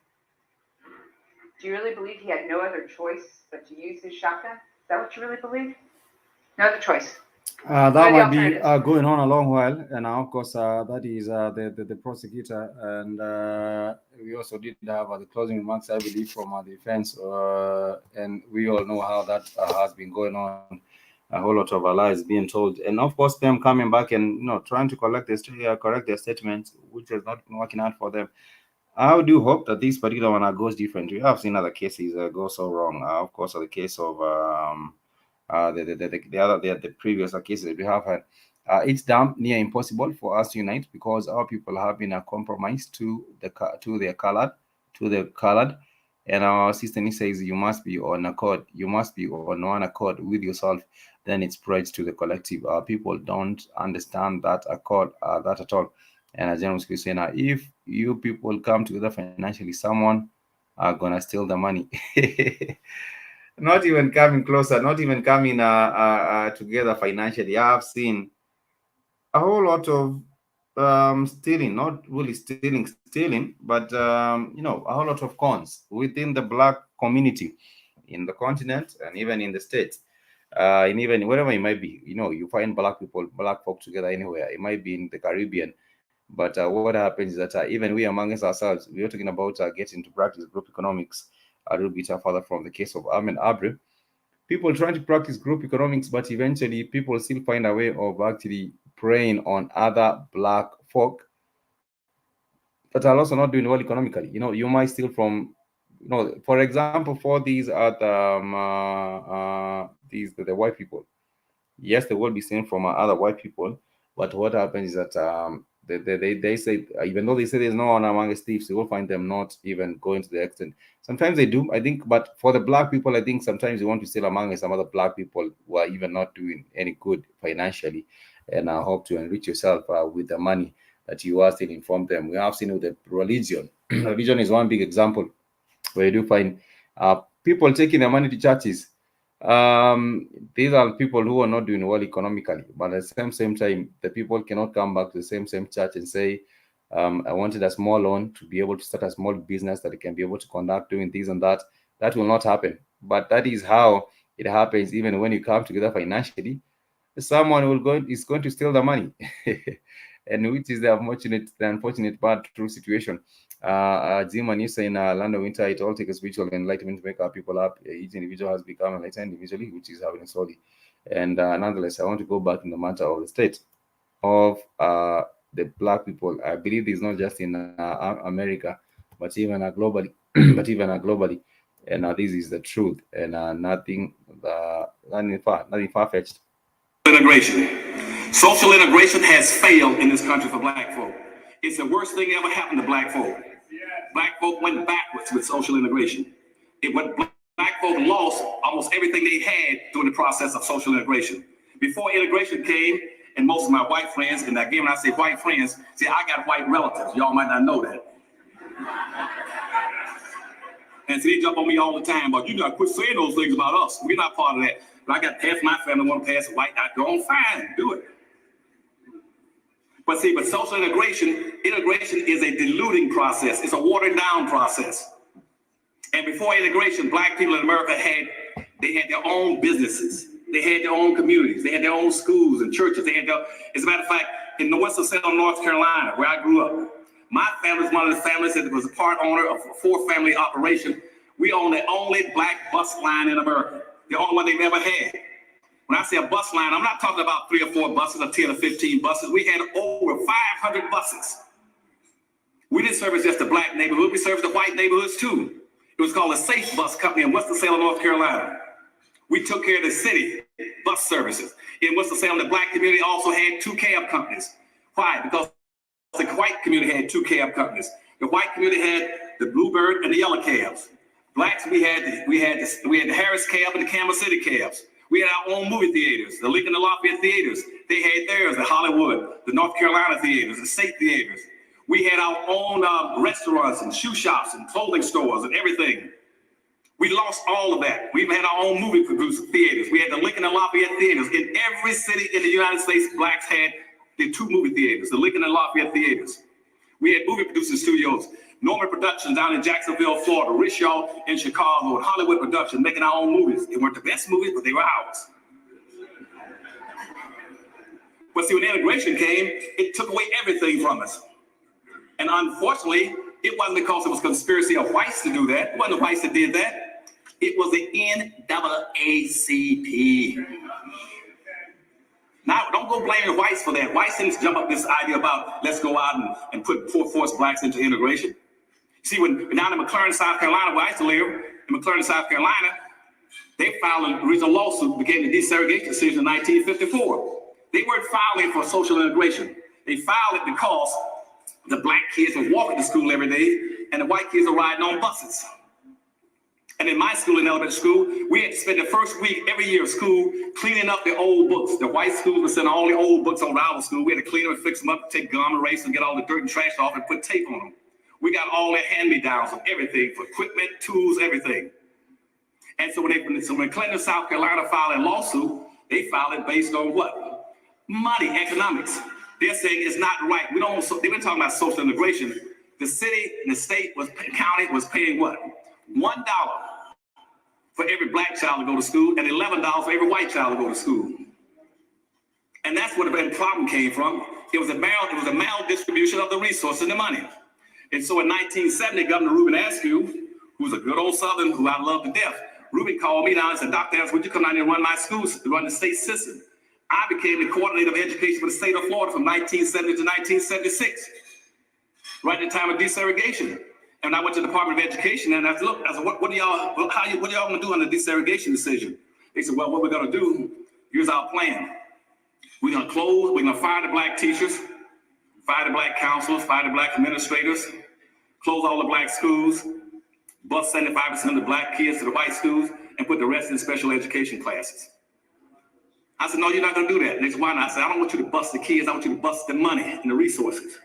Do you really believe he had no other choice but to use his shotgun? Is that what you really believe? No other choice. That might be going on a long while, and of course, that is the prosecutor, and we also did have the closing remarks, I believe, from the defense, and we all know how that has been going on. A whole lot of lies being told, and of course, them coming back and trying to correct their statements, which is not working out for them. I do hope that this particular one goes different. We have seen other cases go so wrong. Of course, the case of the previous cases that we have had, it's damn near impossible for us to unite because our people have been compromised to the colored, and our system says you must be on accord, you must be on one accord with yourself. Then it spreads to the collective. People don't understand that accord that at all. And as General was saying, if you people come together financially, someone are gonna steal the money. Not even coming closer, not even coming together financially. I've seen a whole lot of stealing, not really stealing, but a whole lot of cons within the Black community in the continent and even in the States. And even wherever it might be, you find Black folk together anywhere. It might be in the Caribbean, but what happens is that even we amongst ourselves, we are talking about getting to practice group economics a little bit further from the case of Ahmaud Arbery. People trying to practice group economics, but eventually people still find a way of actually preying on other Black folk that are also not doing well economically. You might steal from, for example, for these are the white people. Yes, they will be stealing from other white people, but what happens is that they say, even though they say there's no one among thieves, you will find them not even going to the extent. Sometimes they do, I think, but for the Black people, I think sometimes you want to steal among some other Black people who are even not doing any good financially, and I hope to enrich yourself with the money that you are stealing from them. We have seen with the religion. Religion is one big example where you do find people taking their money to churches. These are people who are not doing well economically, but at the same time, the people cannot come back to the same church and say, I wanted a small loan to be able to start a small business that it can be able to conduct doing this and that. That will not happen. But that is how it happens. Even when you come together financially, someone is going to steal the money, and which is the unfortunate but true situation. Jim and you say in London Winter, it all takes spiritual enlightenment to make our people up. Each individual has become enlightened individually, which is having a solid. And nonetheless, I want to go back in the matter of the state of the Black people. I believe it's not just in America, but even globally. And this is the truth, and nothing far-fetched. Social integration has failed in this country for Black folk. It's the worst thing that ever happened to Black folk. Black folk went backwards with social integration. Black folk lost almost everything they had during the process of social integration. Before integration came, and most of my white friends, and again, when I say white friends, see, I got white relatives. Y'all might not know that. And so they jump on me all the time, but you gotta quit saying those things about us. We're not part of that. But I got half my family want to pass a white. I go on, fine, do it. But social integration is a diluting process. It's a watered down process. And before integration, Black people in America had their own businesses. They had their own communities. They had their own schools and churches. As a matter of fact, in the Winston-Salem, North Carolina, where I grew up, my family was one of the families that was a part owner of a 4-family operation. We own the only Black bus line in America, the only one they've ever had. When I say a bus line, I'm not talking about 3 or 4 buses or 10 or 15 buses. We had over 500 buses We didn't service just the black neighborhood, we serviced the white neighborhoods too. It was called a Safe Bus Company in Winston-Salem, North Carolina. We took care of the city bus services. In Winston-Salem, the black community also had 2 cab companies. Why? Because the white community had 2 cab companies. The white community had the Bluebird and the yellow cabs. Blacks, we had the Harris cab and the Kansas City cabs. We had our own movie theaters, the Lincoln and Lafayette theaters. They had theirs, the Hollywood, the North Carolina theaters, the state theaters. We had our own restaurants and shoe shops and clothing stores and everything. We lost all of that. We had our own movie producer theaters. We had the Lincoln and Lafayette theaters. In every city in the United States, blacks had the 2 movie theaters, the Lincoln and Lafayette theaters. We had movie producing studios, Norman Productions down in Jacksonville, Florida, Rishaw in Chicago, and Hollywood Productions making our own movies. They weren't the best movies, but they were ours. But see, when integration came, it took away everything from us. And unfortunately, it wasn't because it was a conspiracy of whites to do that. It wasn't the whites that did that. It was the NAACP. Now, don't go blame the whites for that. Whites didn't jump up this idea about let's go out and force blacks into integration. See, when down in McLaren, South Carolina, where I used to live, in McLaren, South Carolina, they filed a original lawsuit, became the desegregation decision in 1954. They weren't filing for social integration. They filed it because the black kids were walking to school every day and the white kids were riding on buses. And in my school, in elementary school, we had to spend the first week every year of school cleaning up the old books. The white schools would send all the old books on our school. We had to clean them and fix them up, take gum erase and get all the dirt and trash off and put tape on them. We got all their hand-me-downs of everything, for equipment, tools, everything. And so when Clinton, South Carolina filed a lawsuit, they filed it based on what? Money, economics. They're saying it's not right. They've been talking about social integration. The city and the state county was paying what? $1 for every black child to go to school and $11 for every white child to go to school. And that's where the problem came from. It was a maldistribution of the resources and the money. And so in 1970, Governor Reuben Askew, who's a good old Southern who I love to death, Reuben called me down and said, Dr. Evans, would you come down here and run my schools, run the state system? I became the coordinator of education for the state of Florida from 1970 to 1976, right at the time of desegregation. And I went to the Department of Education and I said, look, what are y'all gonna do on the desegregation decision? They said, well, what we're gonna do, here's our plan. We're gonna fire the black teachers, fire the black counselors, fire the black administrators, close all the black schools, bus 75% of the black kids to the white schools, and put the rest in special education classes. I said, no, you're not gonna do that. And they said, why not? I said, I don't want you to bust the kids, I want you to bust the money and the resources.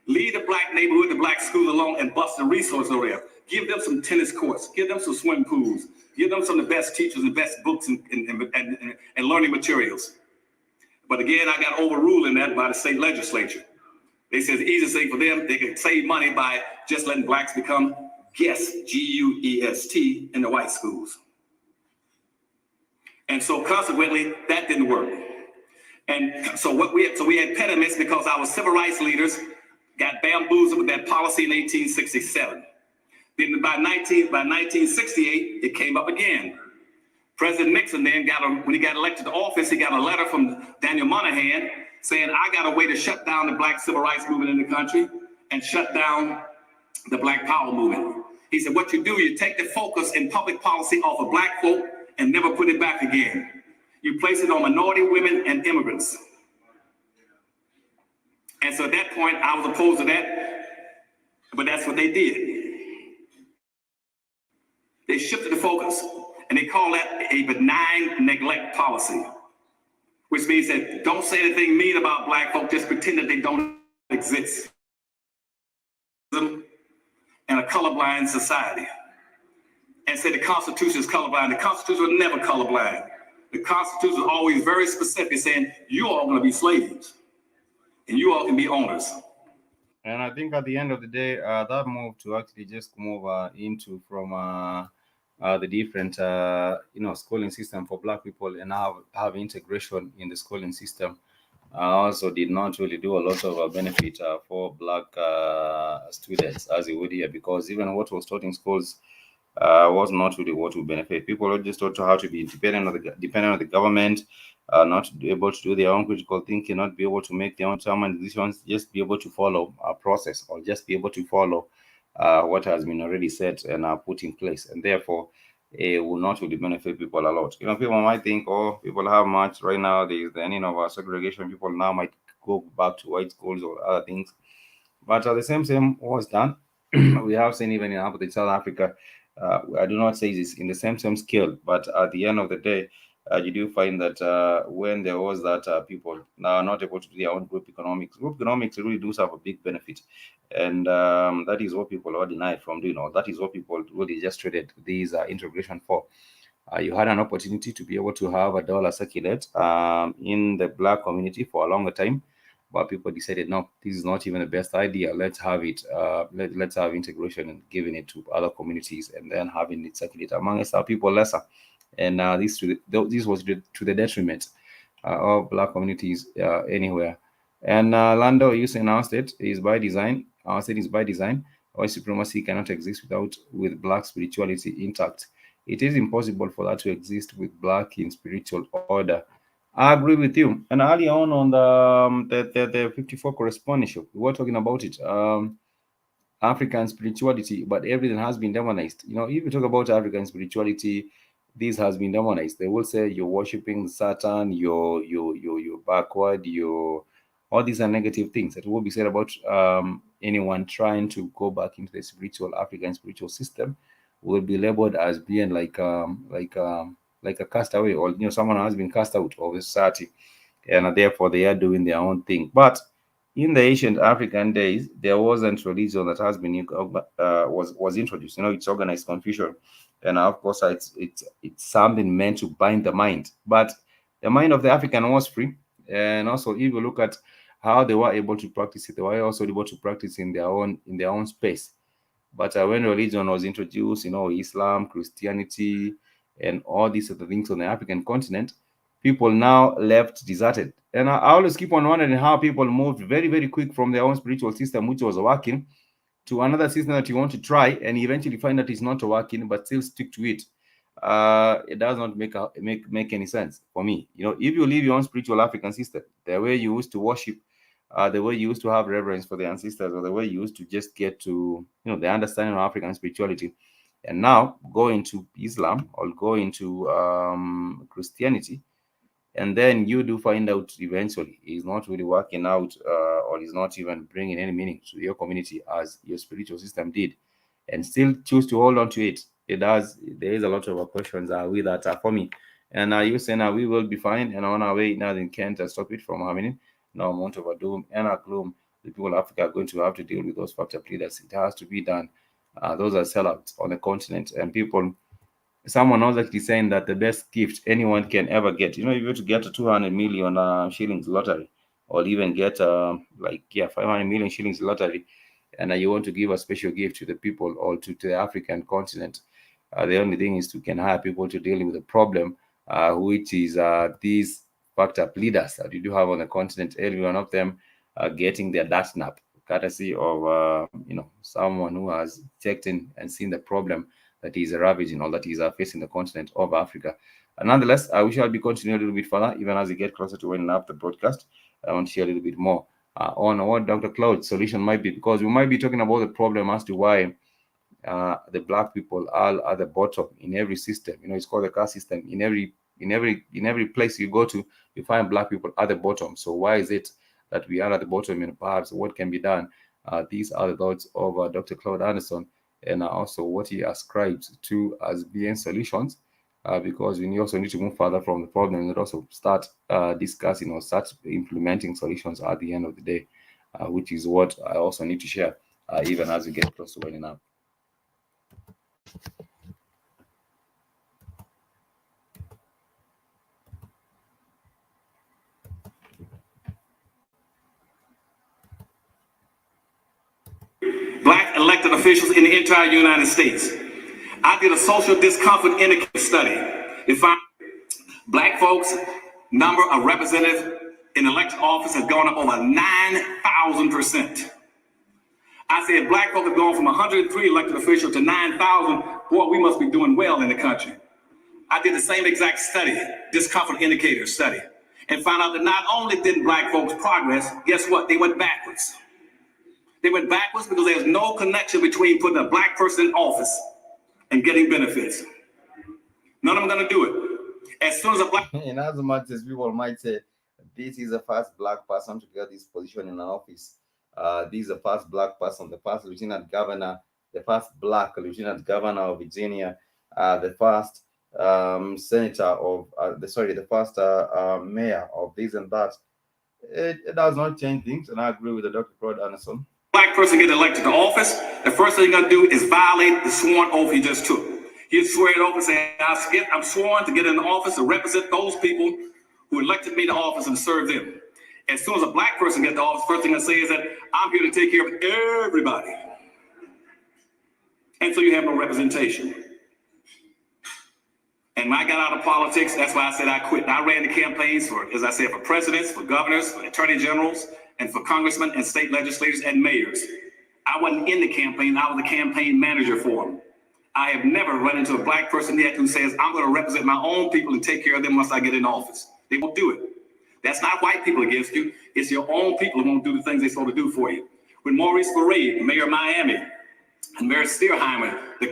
Leave the black neighborhood, the black schools alone and bust the resources over there. Give them some tennis courts, give them some swimming pools, give them some of the best teachers and best books and learning materials. But again, I got overruled in that by the state legislature. They said the easiest thing for them, they could save money by just letting blacks become guests, G-U-E-S-T, in the white schools. And so consequently, that didn't work. And so we had impediments because our civil rights leaders got bamboozled with that policy in 1867. Then by 1968, it came up again. President Nixon then when he got elected to office, he got a letter from Daniel Moynihan saying, I got a way to shut down the black civil rights movement in the country and shut down the black power movement. He said, what you do, you take the focus in public policy off of black folk and never put it back again. You place it on minority women and immigrants. And so at that point, I was opposed to that, but that's what they did. They shifted the focus, and they call that a benign neglect policy, which means that don't say anything mean about black folk, just pretend that they don't exist. In a colorblind society. And say the Constitution is colorblind. The Constitution was never colorblind. The Constitution was always very specific, saying you all are going to be slaves. And you all can be owners. And I think at the end of the day, that move to actually just move into from the different, schooling system for black people and now have integration in the schooling system also did not really do a lot of benefit for black students as it would here, because even what was taught in schools was not really what would benefit. People were just taught how to be dependent on the government, not to be able to do their own critical thinking, not be able to make their own determined decisions, just be able to follow a process or just be able to follow what has been already set and put in place, and therefore it will not really benefit people a lot. People might think, oh, people have much right now. There is the ending of segregation. People now might go back to white schools or other things, but the same was done. We have seen even in South Africa. I do not say this in the same scale, but at the end of the day, you do find that when there was that people now are not able to do their own group economics really do have a big benefit, and that is what people are denied from doing, or that is what people really just traded these integration for. You had an opportunity to be able to have a dollar circulate in the black community for a longer time, but people decided, no, this is not even the best idea. Let's have it. Let's have integration and giving it to other communities, and then having it circulate amongst our people lesser. And this was to the detriment of black communities anywhere. And Lando used to announce it is by design. I said it's by design. White supremacy cannot exist with black spirituality intact. It is impossible for that to exist with black in spiritual order. I agree with you. And early on the 54 corresponding show, we were talking about it. African spirituality, but everything has been demonized. If you talk about African spirituality, this has been demonized. They will say you're worshiping Satan, you're backward, all these are negative things that will be said about anyone trying to go back into the African spiritual system will be labeled as being like a castaway, or someone who has been cast out of the society, and therefore they are doing their own thing. But in the ancient African days, there wasn't religion that has been was introduced. It's organized confusion, and of course, it's something meant to bind the mind. But the mind of the African was free, and also if you look at how they were able to practice it, they were also able to practice in their own space. But when religion was introduced, Islam, Christianity, and all these other things on the African continent, people now left deserted. And I always keep on wondering how people moved very, very quick from their own spiritual system, which was working, to another system that you want to try, and eventually find that it's not working, but still stick to it. It does not make any sense for me. If you leave your own spiritual African system, the way you used to worship, the way you used to have reverence for the ancestors, or the way you used to just get to the understanding of African spirituality, and now go into Islam or go into Christianity, and then you do find out eventually it's not really working out, or is not even bringing any meaning to your community as your spiritual system did, and still choose to hold on to it. There is a lot of questions with that for me. And you saying we will be fine, and on our way, nothing can't stop it from happening. No amount of doom and gloom. The people of Africa are going to have to deal with those factor leaders. It has to be done. Those are sellouts on the continent, and people. Someone was actually saying that the best gift anyone can ever get, if you were to get a 200 million shillings lottery, or even get 500 million shillings lottery, and you want to give a special gift to the people or to the African continent, the only thing is you can hire people to deal with the problem, which is these fucked up leaders that you do have on the continent. Every one of them getting their dirt nap, courtesy of someone who has checked in and seen the problem that is ravaging or that is facing the continent of Africa. Nonetheless, we shall be continuing a little bit further, even as we get closer to winding up the broadcast. I want to share a little bit more on what Dr. Cloud's solution might be, because we might be talking about the problem as to why the black people are at the bottom in every system. It's called the caste system. In every place you go to, you find black people at the bottom. So why is it that we are at the bottom, and perhaps what can be done? These are the thoughts of Dr. Claude Anderson, and also what he ascribes to as being solutions, because we also need to move further from the problem and also start discussing or start implementing solutions at the end of the day, which is what I also need to share, even as we get close to winding up. Black elected officials in the entire United States. I did a social discomfort indicator study. It found black folks' number of representatives in elected office has gone up over 9,000%. I said black folks have gone from 103 elected officials to 9,000. Boy, we must be doing well in the country. I did the same exact study, discomfort indicator study. and found out that not only didn't black folks progress, guess what? They went backwards. They went backwards because there's no connection between putting a black person in office and getting benefits. None of them are going to do it. As soon as a black... In as much as people might say, this is the first black person to get this position in an office. This is the first black person, the first lieutenant governor, the first black lieutenant governor of Virginia, the first senator of, the first mayor of this and that. It does not change things, and I agree with Dr. Claude Anderson. Black person get elected to office, the first thing you're going to do is violate the sworn oath he just took. He swear it over and say, I'm sworn to get in the office to represent those people who elected me to office and serve them. As soon as a black person gets to office, first thing I say is that I'm here to take care of everybody. And so you have no representation. And when I got out of politics, that's why I said I quit. I ran the campaigns for, as I said, for presidents, for governors, for attorney generals, and for congressmen and state legislators and mayors. I wasn't in the campaign, I was the campaign manager for them. I have never run into a black person yet who says, I'm going to represent my own people and take care of them once I get in office. They won't do it. That's not white people against you. It's your own people who won't do the things they're supposed to do for you. When Maurice Barre, mayor of Miami, and Mayor Steerheimer, the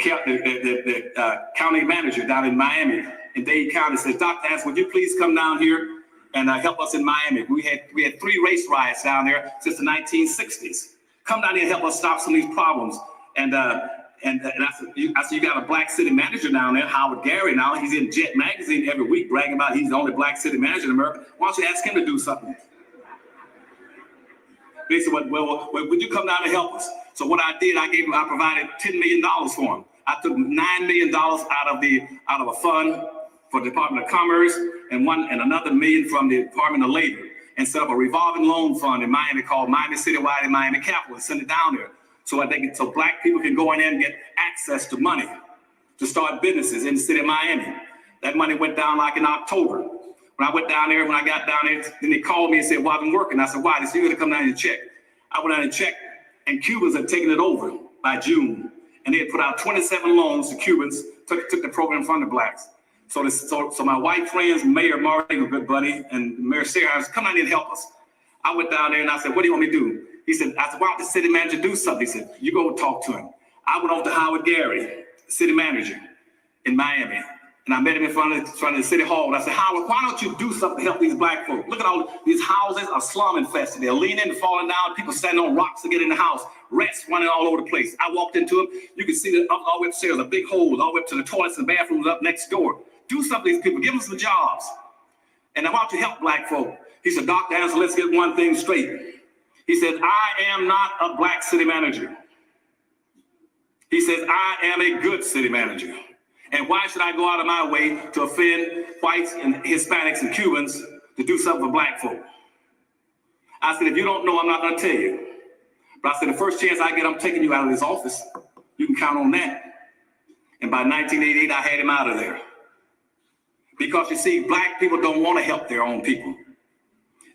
county manager down in Miami, in Dade County, says, Dr. Ask, would you please come down here and help us in Miami? We had 3 race riots down there since the 1960s. Come down here and help us stop some of these problems. And I said, you got a black city manager down there, Ahmaud Arbery. Now he's in Jet magazine every week bragging about he's the only black city manager in America. Why don't you ask him to do something? They said, well, would you come down and help us? So what I did, I provided $10 million for him. I took $9 million out of a fund for the Department of Commerce and another $1 million from the Department of Labor, and set up a revolving loan fund in Miami called Miami Citywide and Miami Capital, and send it down there so black people can go in there and get access to money to start businesses in the city of Miami. That money went down like in October. When I went down there, when I got down there, then they called me and said, well, I've been working. I said, why? They said, you're gonna come down and check. I went down and checked, and Cubans had taken it over by June. And they had put out 27 loans to Cubans, took the program from the blacks. So my white friends, Mayor Martin, a good buddy, and Mayor Sarah, come down here and help us. I went down there and I said, what do you want me to do? I said, why don't the city manager do something? He said, you go talk to him. I went over to Ahmaud Arbery, city manager in Miami. And I met him in front of the city hall. And I said, Howard, why don't you do something to help these black folks? Look at all these houses are slum infested. They're leaning and falling down. People standing on rocks to get in the house. Rats running all over the place. I walked into them. You can see all the way upstairs, a big hole, all the way up to the toilets and bathrooms up next door. Do something to these people. Give them some jobs. And I want to help black folk. He said, Dr. Anderson, let's get one thing straight. He said, I am not a black city manager. He says, I am a good city manager. And why should I go out of my way to offend whites and Hispanics and Cubans to do something for black folk? I said, if you don't know, I'm not going to tell you. But I said, the first chance I get, I'm taking you out of this office. You can count on that. And by 1988, I had him out of there. Because you see, black people don't want to help their own people.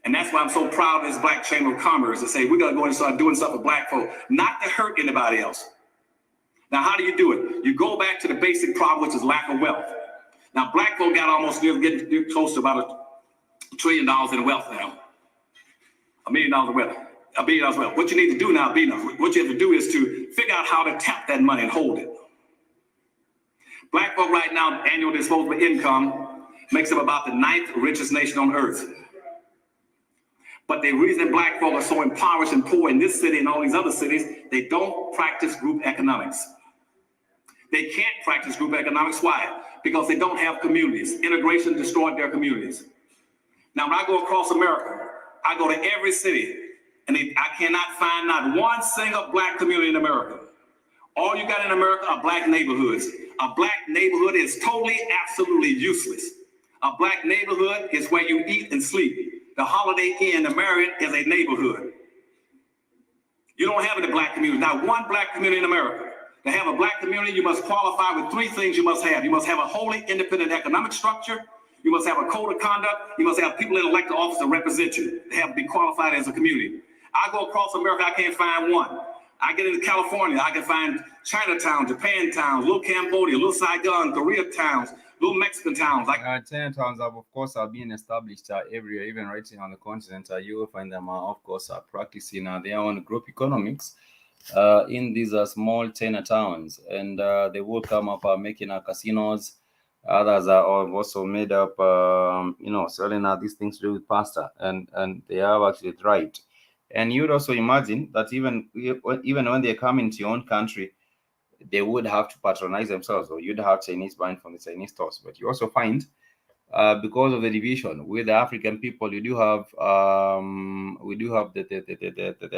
And that's why I'm so proud of this Black Chamber of Commerce to say, we're going to go and start doing stuff for black folk, not to hurt anybody else. Now, how do you do it? You go back to the basic problem, which is lack of wealth. Now, black folk got almost getting close to about $1 trillion in wealth now. $1 million of wealth. $1 billion of wealth. What you need to do now, what you have to do is to figure out how to tap that money and hold it. Black folk right now, annual disposable income makes up about the 9th richest nation on earth. But the reason black folk are so impoverished and poor in this city and all these other cities, they don't practice group economics. They can't practice group economics. Why? Because they don't have communities. Integration destroyed their communities. Now, when I go across America, I go to every city, and I cannot find not one single black community in America. All you got in America are black neighborhoods. A black neighborhood is totally, absolutely useless. A black neighborhood is where you eat and sleep. The Holiday Inn in Marion is a neighborhood. You don't have any black community. Not one black community in America. To have a black community, you must qualify with 3 things you must have. You must have a wholly independent economic structure. You must have a code of conduct. You must have people in elected office to represent you. They have to be qualified as a community. I go across America, I can't find one. I get into California, I can find Chinatown, Japan towns, little Cambodia, little Saigon, Korea towns, little Mexican towns like Chinatowns have, of course, are being established everywhere, even right here on the continent. You will find them, of course, practicing their own group economics in these small Chinatowns, and they will come up making casinos. Others are also made up, selling these things to do with pasta, and they have actually thrived. And you'd also imagine that even when they come into your own country, they would have to patronize themselves, or you'd have Chinese buying from the Chinese stores. But you also find, because of the division with the African people, we do have the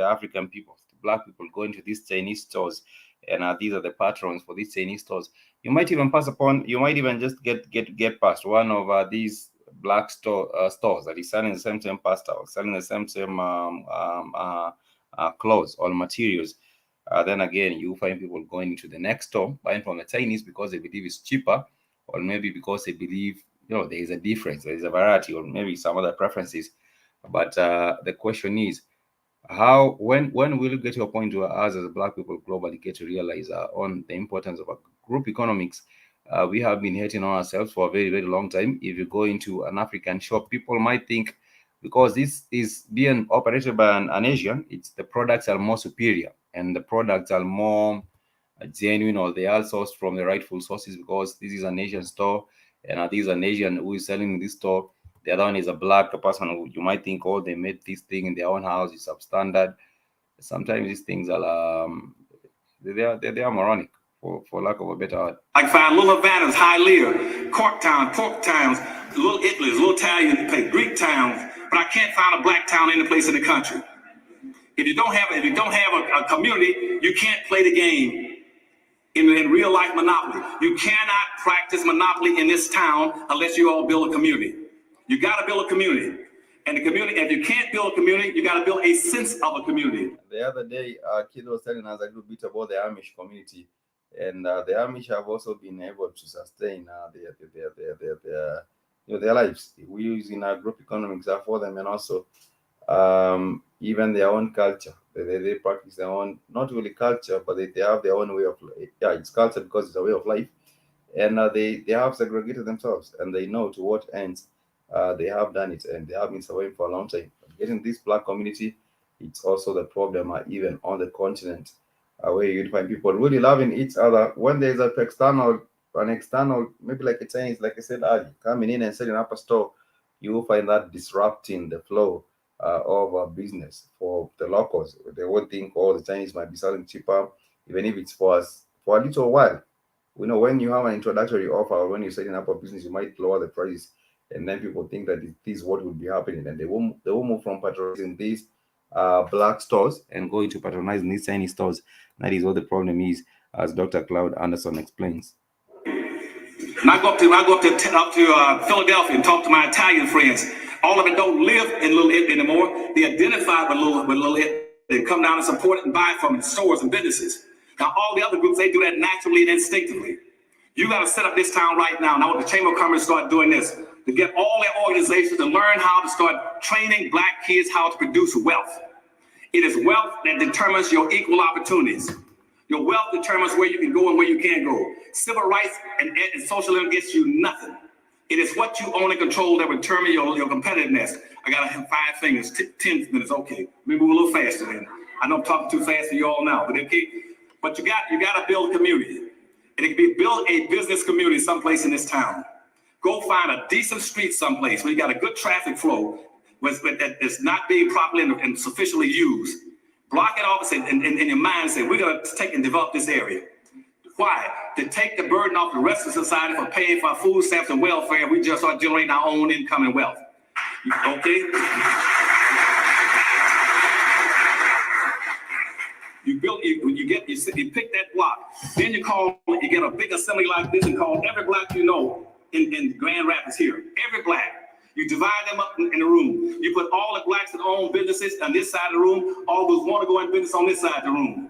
African people, the black people, going to these Chinese stores, and these are the patrons for these Chinese stores. You might even just get past one of these black stores that is selling the same pasta, or selling the same clothes or materials. Then again, you find people going into the next store buying from the Chinese because they believe it's cheaper, or maybe because they believe there is a difference, there is a variety, or maybe some other preferences. But the question is, when will you get to a point where us as black people globally get to realize on the importance of group economics? We have been hating on ourselves for a very, very long time. If you go into an African shop, people might think, because this is being operated by an Asian, the products are more superior, and the products are more genuine, or they are sourced from the rightful sources, because this is an Asian store, and this is an Asian who is selling in this store. The other one is a black person who you might think, oh, they made this thing in their own house, it's substandard. Sometimes these things are they are moronic, for lack of a better word. Like find little Havana's, Hialeah, Corktown, Pork Towns, little Italy's, little Italian place, Greek towns, but I can't find a black town any place in the country. If you don't have a community, you can't play the game. In real life Monopoly, you cannot practice Monopoly in this town unless you all build a community. You got to build a community, and the community. If you can't build a community, you got to build a sense of a community. The other day, kid was telling us a little bit about the Amish community, and the Amish have also been able to sustain their lives. We use in our group economics for them, and also even their own culture. They practice their own, not really culture, but they have their own way of life. Yeah, it's culture because it's a way of life, and they have segregated themselves, and they know to what ends they have done it, and they have been surviving for a long time. But getting this black community, it's also the problem even on the continent, where you'd find people really loving each other. When there's an external, maybe like a Chinese, like I said earlier, coming in and setting up a store, you will find that disrupting the flow of business for the locals. They won't think, oh, the Chinese might be selling cheaper, even if it's for a little while. When you have an introductory offer, or when you're setting up a business, you might lower the price, and then people think that this is what will be happening, and they will move from patronizing these black stores and go into patronizing these Chinese stores. That is what the problem is, as Dr. Cloud Anderson explains. And I go up to Philadelphia and talk to my Italian friends. All of them don't live in Little Italy anymore. They identify with Little Italy. They come down and support it and buy from stores and businesses. Now, all the other groups, they do that naturally and instinctively. You got to set up this town right now. And I want the Chamber of Commerce to start doing this, to get all their organizations to learn how to start training black kids how to produce wealth. It is wealth that determines your equal opportunities. Your wealth determines where you can go and where you can't go. Civil rights and socialism gets you nothing. It is what you own and control that will determine your competitiveness. I got to have 5 fingers, 10 minutes, okay. Let me move a little faster then. I know I'm talking too fast for you all now, but okay. But you got to build a community. And it can be build a business community someplace in this town. Go find a decent street someplace where you got a good traffic flow that is not being properly and sufficiently used. Block it off and in your mind say, we're going to take and develop this area. Why? To take the burden off the rest of society for paying for our food stamps and welfare. We just start generating our own income and wealth. Okay? You pick that block. Then you get a big assembly like this and call every black you know in Grand Rapids here. Every black. You divide them up in the room. You put all the blacks that own businesses on this side of the room, all those want to go in business on this side of the room.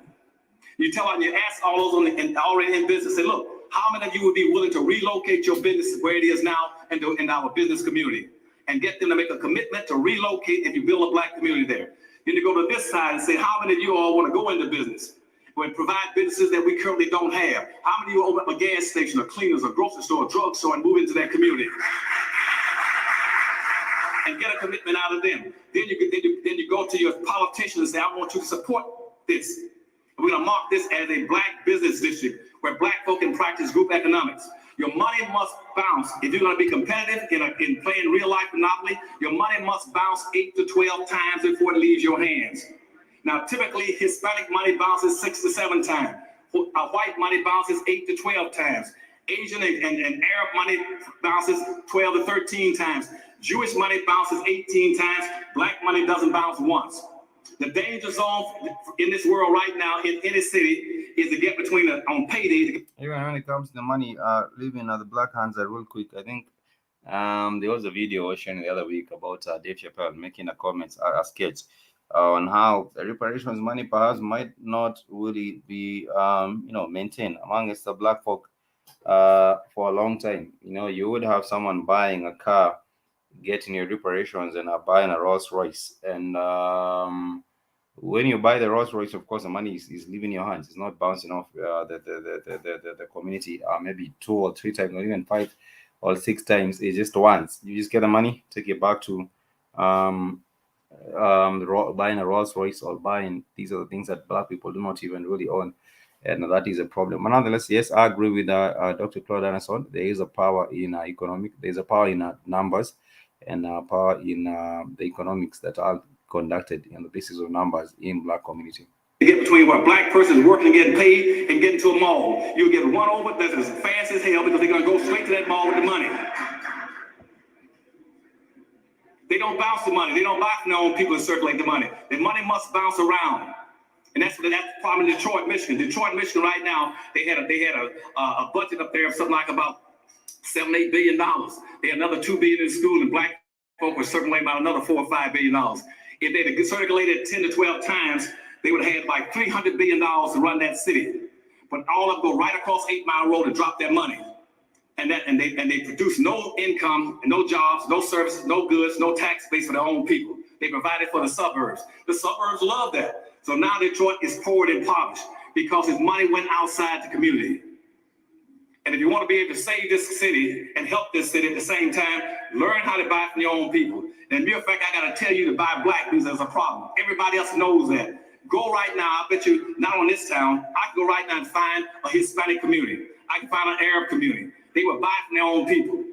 You ask all those already in business, say, look, how many of you would be willing to relocate your business where it is now in our business community and get them to make a commitment to relocate if you build a black community there? Then you go to this side and say, how many of you all want to go into business? when provide businesses that we currently don't have. How many of you open up a gas station or cleaners or grocery store or drugstore and move into that community? And get a commitment out of them. Then you go to your politicians and say, I want you to support this. We're gonna mark this as a black business district where black folk can practice group economics. Your money must bounce. If you're gonna be competitive in playing real life Monopoly, your money must bounce 8 to 12 times before it leaves your hands. Now, typically Hispanic money bounces 6 to 7 times. White money bounces 8 to 12 times. Asian and Arab money bounces 12 to 13 times. Jewish money bounces 18 times. Black money doesn't bounce once. The danger zone in this world right now in any city is to get between on payday. Even when it comes to the money, leaving the black hands are real quick. I think there was a video I was sharing the other week about Dave Chappelle making a comment, a sketch on how the reparations money perhaps might not really be maintained amongst the black folk for a long time. You would have someone buying a car, getting your reparations, and buying a Rolls Royce. And when you buy the Rolls Royce, of course, the money is leaving your hands. It's not bouncing off the community maybe 2 or 3 times, or even 5 or 6 times. It's just once. You just get the money, take it back to buying a Rolls Royce or buying. These are the things that black people do not even really own. And that is a problem. But nonetheless, yes, I agree with Dr. Claude Anderson. There is a power in economic. There's a power in numbers, and power in the economics that are conducted on the basis of numbers in black community. To get between what black person is working and getting paid and getting to a mall, you get run over that's as fast as hell because they're going to go straight to that mall with the money. They don't bounce the money. They don't buy from their own people and circulate the money. The money must bounce around. And that's the problem in Detroit, Michigan. Detroit, Michigan, right now, they had a budget up there of something like about $7-8 billion. They had another $2 billion in school, and black folk were circulating about another $4 or $5 billion. If they had circulated 10 to 12 times, they would have had like $300 billion to run that city. But all of them go right across 8 Mile Road and drop their money. And they produce no income, no jobs, no services, no goods, no tax base for their own people. They provide it for the suburbs. The suburbs love that. So now Detroit is poor and impoverished because his money went outside the community. And if you want to be able to save this city and help this city at the same time, learn how to buy from your own people. And matter of fact, I got to tell you to buy black because there's a problem. Everybody else knows that. Go right now. I bet you, not on this town, I can go right now and find a Hispanic community. I can find an Arab community. They will buy from their own people.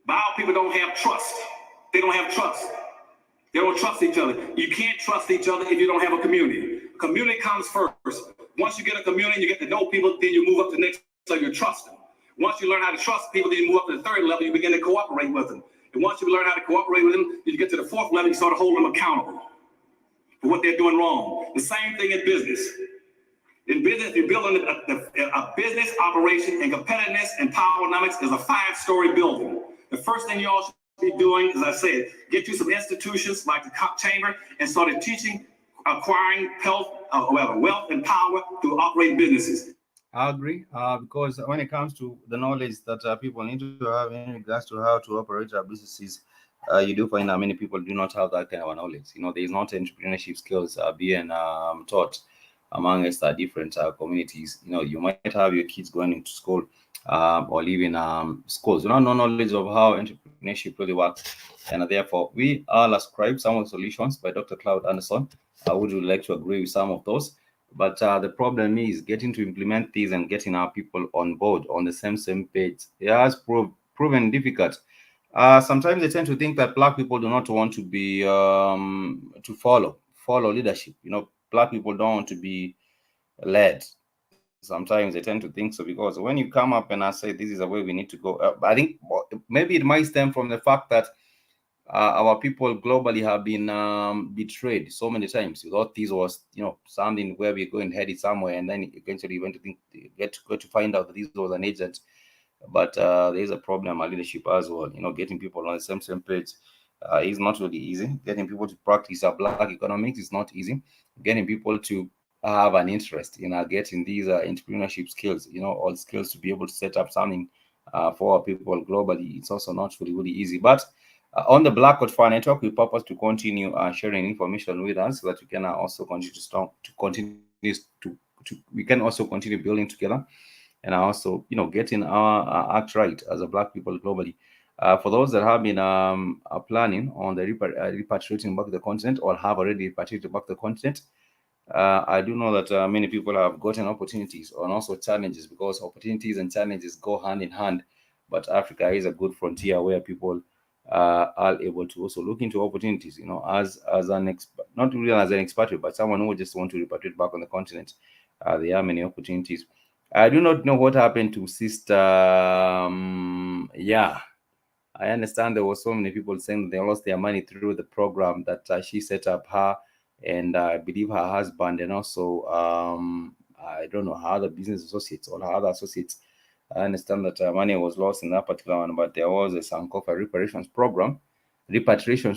But our people don't have trust. They don't have trust. They don't trust each other. You can't trust each other if you don't have a community. Community comes first. Once you get a community, you get to know people, then you move up to the next, so you trust them. Once you learn how to trust people, then you move up to the 3rd level, you begin to cooperate with them. And once you learn how to cooperate with them, you get to the 4th level, you start to hold them accountable for what they're doing wrong. The same thing in business. In business, you're building a business operation, and competitiveness and poweronomics is a 5-story building. The first thing you all should be doing, as I said, get you some institutions like the Chamber and started teaching, acquiring wealth and power through operating businesses. I agree, because when it comes to the knowledge that people need to have in regards to how to operate our businesses, you do find that many people do not have that kind of knowledge. There is not entrepreneurship skills being taught amongst different communities. You might have your kids going into school or leaving schools. No knowledge of how entrepreneurship really works. And therefore, we all ascribe some of the solutions by Dr. Claude Anderson. I would like to agree with some of those. But the problem is getting to implement these and getting our people on board on the same page. It has proven difficult. Sometimes they tend to think that black people do not want to be to follow leadership. Black people don't want to be led. Sometimes they tend to think so, because when you come up and I say this is the way we need to go, I think maybe it might stem from the fact that our people globally have been betrayed so many times. We thought this was, something where we're going headed somewhere, and then eventually you went to get to find out that this was an agent. But there is a problem with leadership as well. Getting people on the same page is not really easy. Getting people to practice black economics is not easy. Getting people to have an interest in getting these entrepreneurship skills, all skills to be able to set up something for our people globally, it's also not really easy. But on the Black Coat Fire Network, we purpose to continue sharing information with us so that you can also continue we can also continue building together, and also getting our act right as a Black people globally. For those that have been planning on the repatriating back to the continent or have already repatriated back to the continent, I do know that many people have gotten opportunities and also challenges, because opportunities and challenges go hand in hand. But Africa is a good frontier where people are able to also look into opportunities, as not really as an expatriate, but someone who just want to repatriate back on the continent. There are many opportunities. I do not know what happened to Sister. Yeah, I understand there were so many people saying they lost their money through the program that she set up, her and I believe her husband, and also I don't know, her other business associates or her other associates. I understand that money was lost in that particular one, but there was a Sankofa repatriations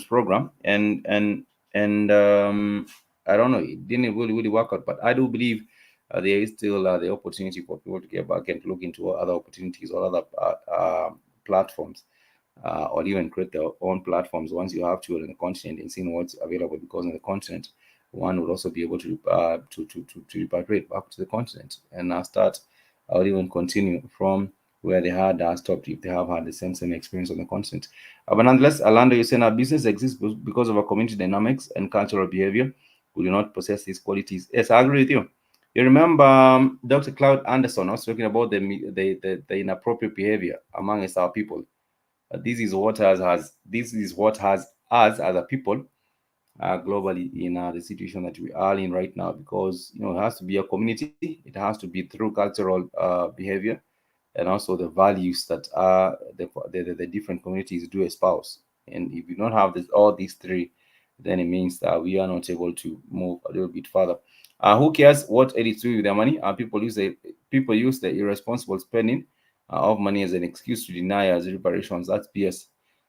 program, and I don't know, it didn't really work out. But I do believe there is still the opportunity for people to get back and look into other opportunities or other platforms, or even create their own platforms once you have to on the continent and seeing what's available, because on the continent one would also be able to repatriate back to the continent and start or even continue from where they had stopped if they have had the same experience on the continent. But nonetheless, Orlando, you saying our business exists because of our community dynamics and cultural behavior. We do not possess these qualities. Yes, I agree with you. You remember Dr. Cloud Anderson was talking about the inappropriate behavior amongst our people. This is what has us as a people globally in the situation that we are in right now, because it has to be a community. It has to be through cultural behavior and also the values that the different communities do espouse. And if you don't have all these three, then it means that we are not able to move a little bit further. Who cares what edits do with their money? People use the irresponsible spending of money as an excuse to deny us reparations. That's BS.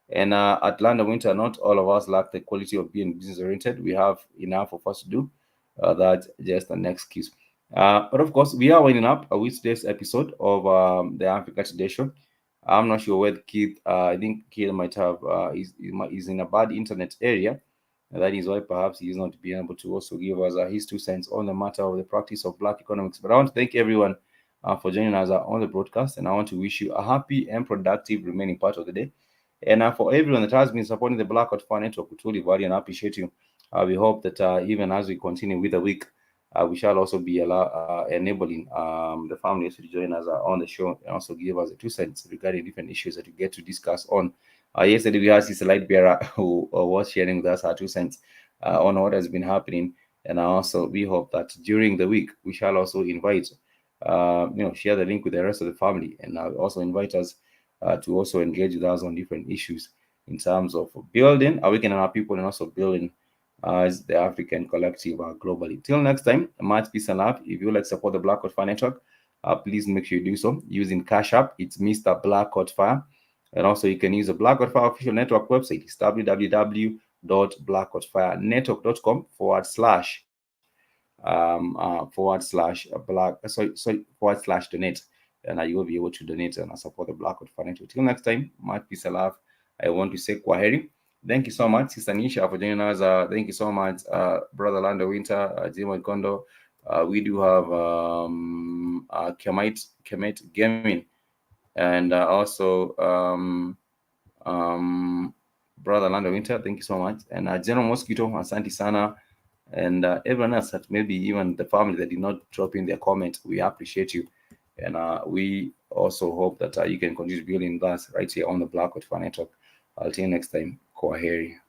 And at Land of Winter, not all of us lack the quality of being business oriented. We have enough of us to do. That's just an excuse. But of course, we are winding up with today's episode of the Africa Today Show. I'm not sure whether Keith, I think Keith might have, is in a bad internet area. That is why perhaps he is not being able to also give us his 2 cents on the matter of the practice of Black economics. But I want to thank everyone for joining us on the broadcast, and I want to wish you a happy and productive remaining part of the day. And for everyone that has been supporting the Blackout Fund Network, we truly value and appreciate you. We hope that even as we continue with the week, we shall also be enabling the families to join us on the show and also give us 2 cents regarding different issues that we get to discuss on. Yesterday, we had Sister Lightbearer who was sharing with us her 2 cents on what has been happening. And also, we hope that during the week, we shall also invite, share the link with the rest of the family, and also invite us to also engage with us on different issues in terms of building, awakening our people, and also building as the African collective globally. Till next time, much peace and love. If you would like to support the Blackout Fire Network, please make sure you do so using Cash App. It's Mr. Blackout Fire. And also you can use the Blackout Fire official network website. It's www.blackoutfire.network.com/donate. And you will be able to donate and support the Blackout Fire Network. Till next time, much peace and love. I want to say kwaheri. Thank you so much, Sister Nisha, for joining us. Thank you so much, Brother Lando Winter, Jim Kondo. We do have Kemet Gaming, and also Brother Lando Winter. Thank you so much, and General Mosquito, Asante Sana, and everyone else that maybe even the family that did not drop in their comment. We appreciate you, and we also hope that you can continue building us right here on the Blackout Fire Network. I'll see you next time. Kwaheri.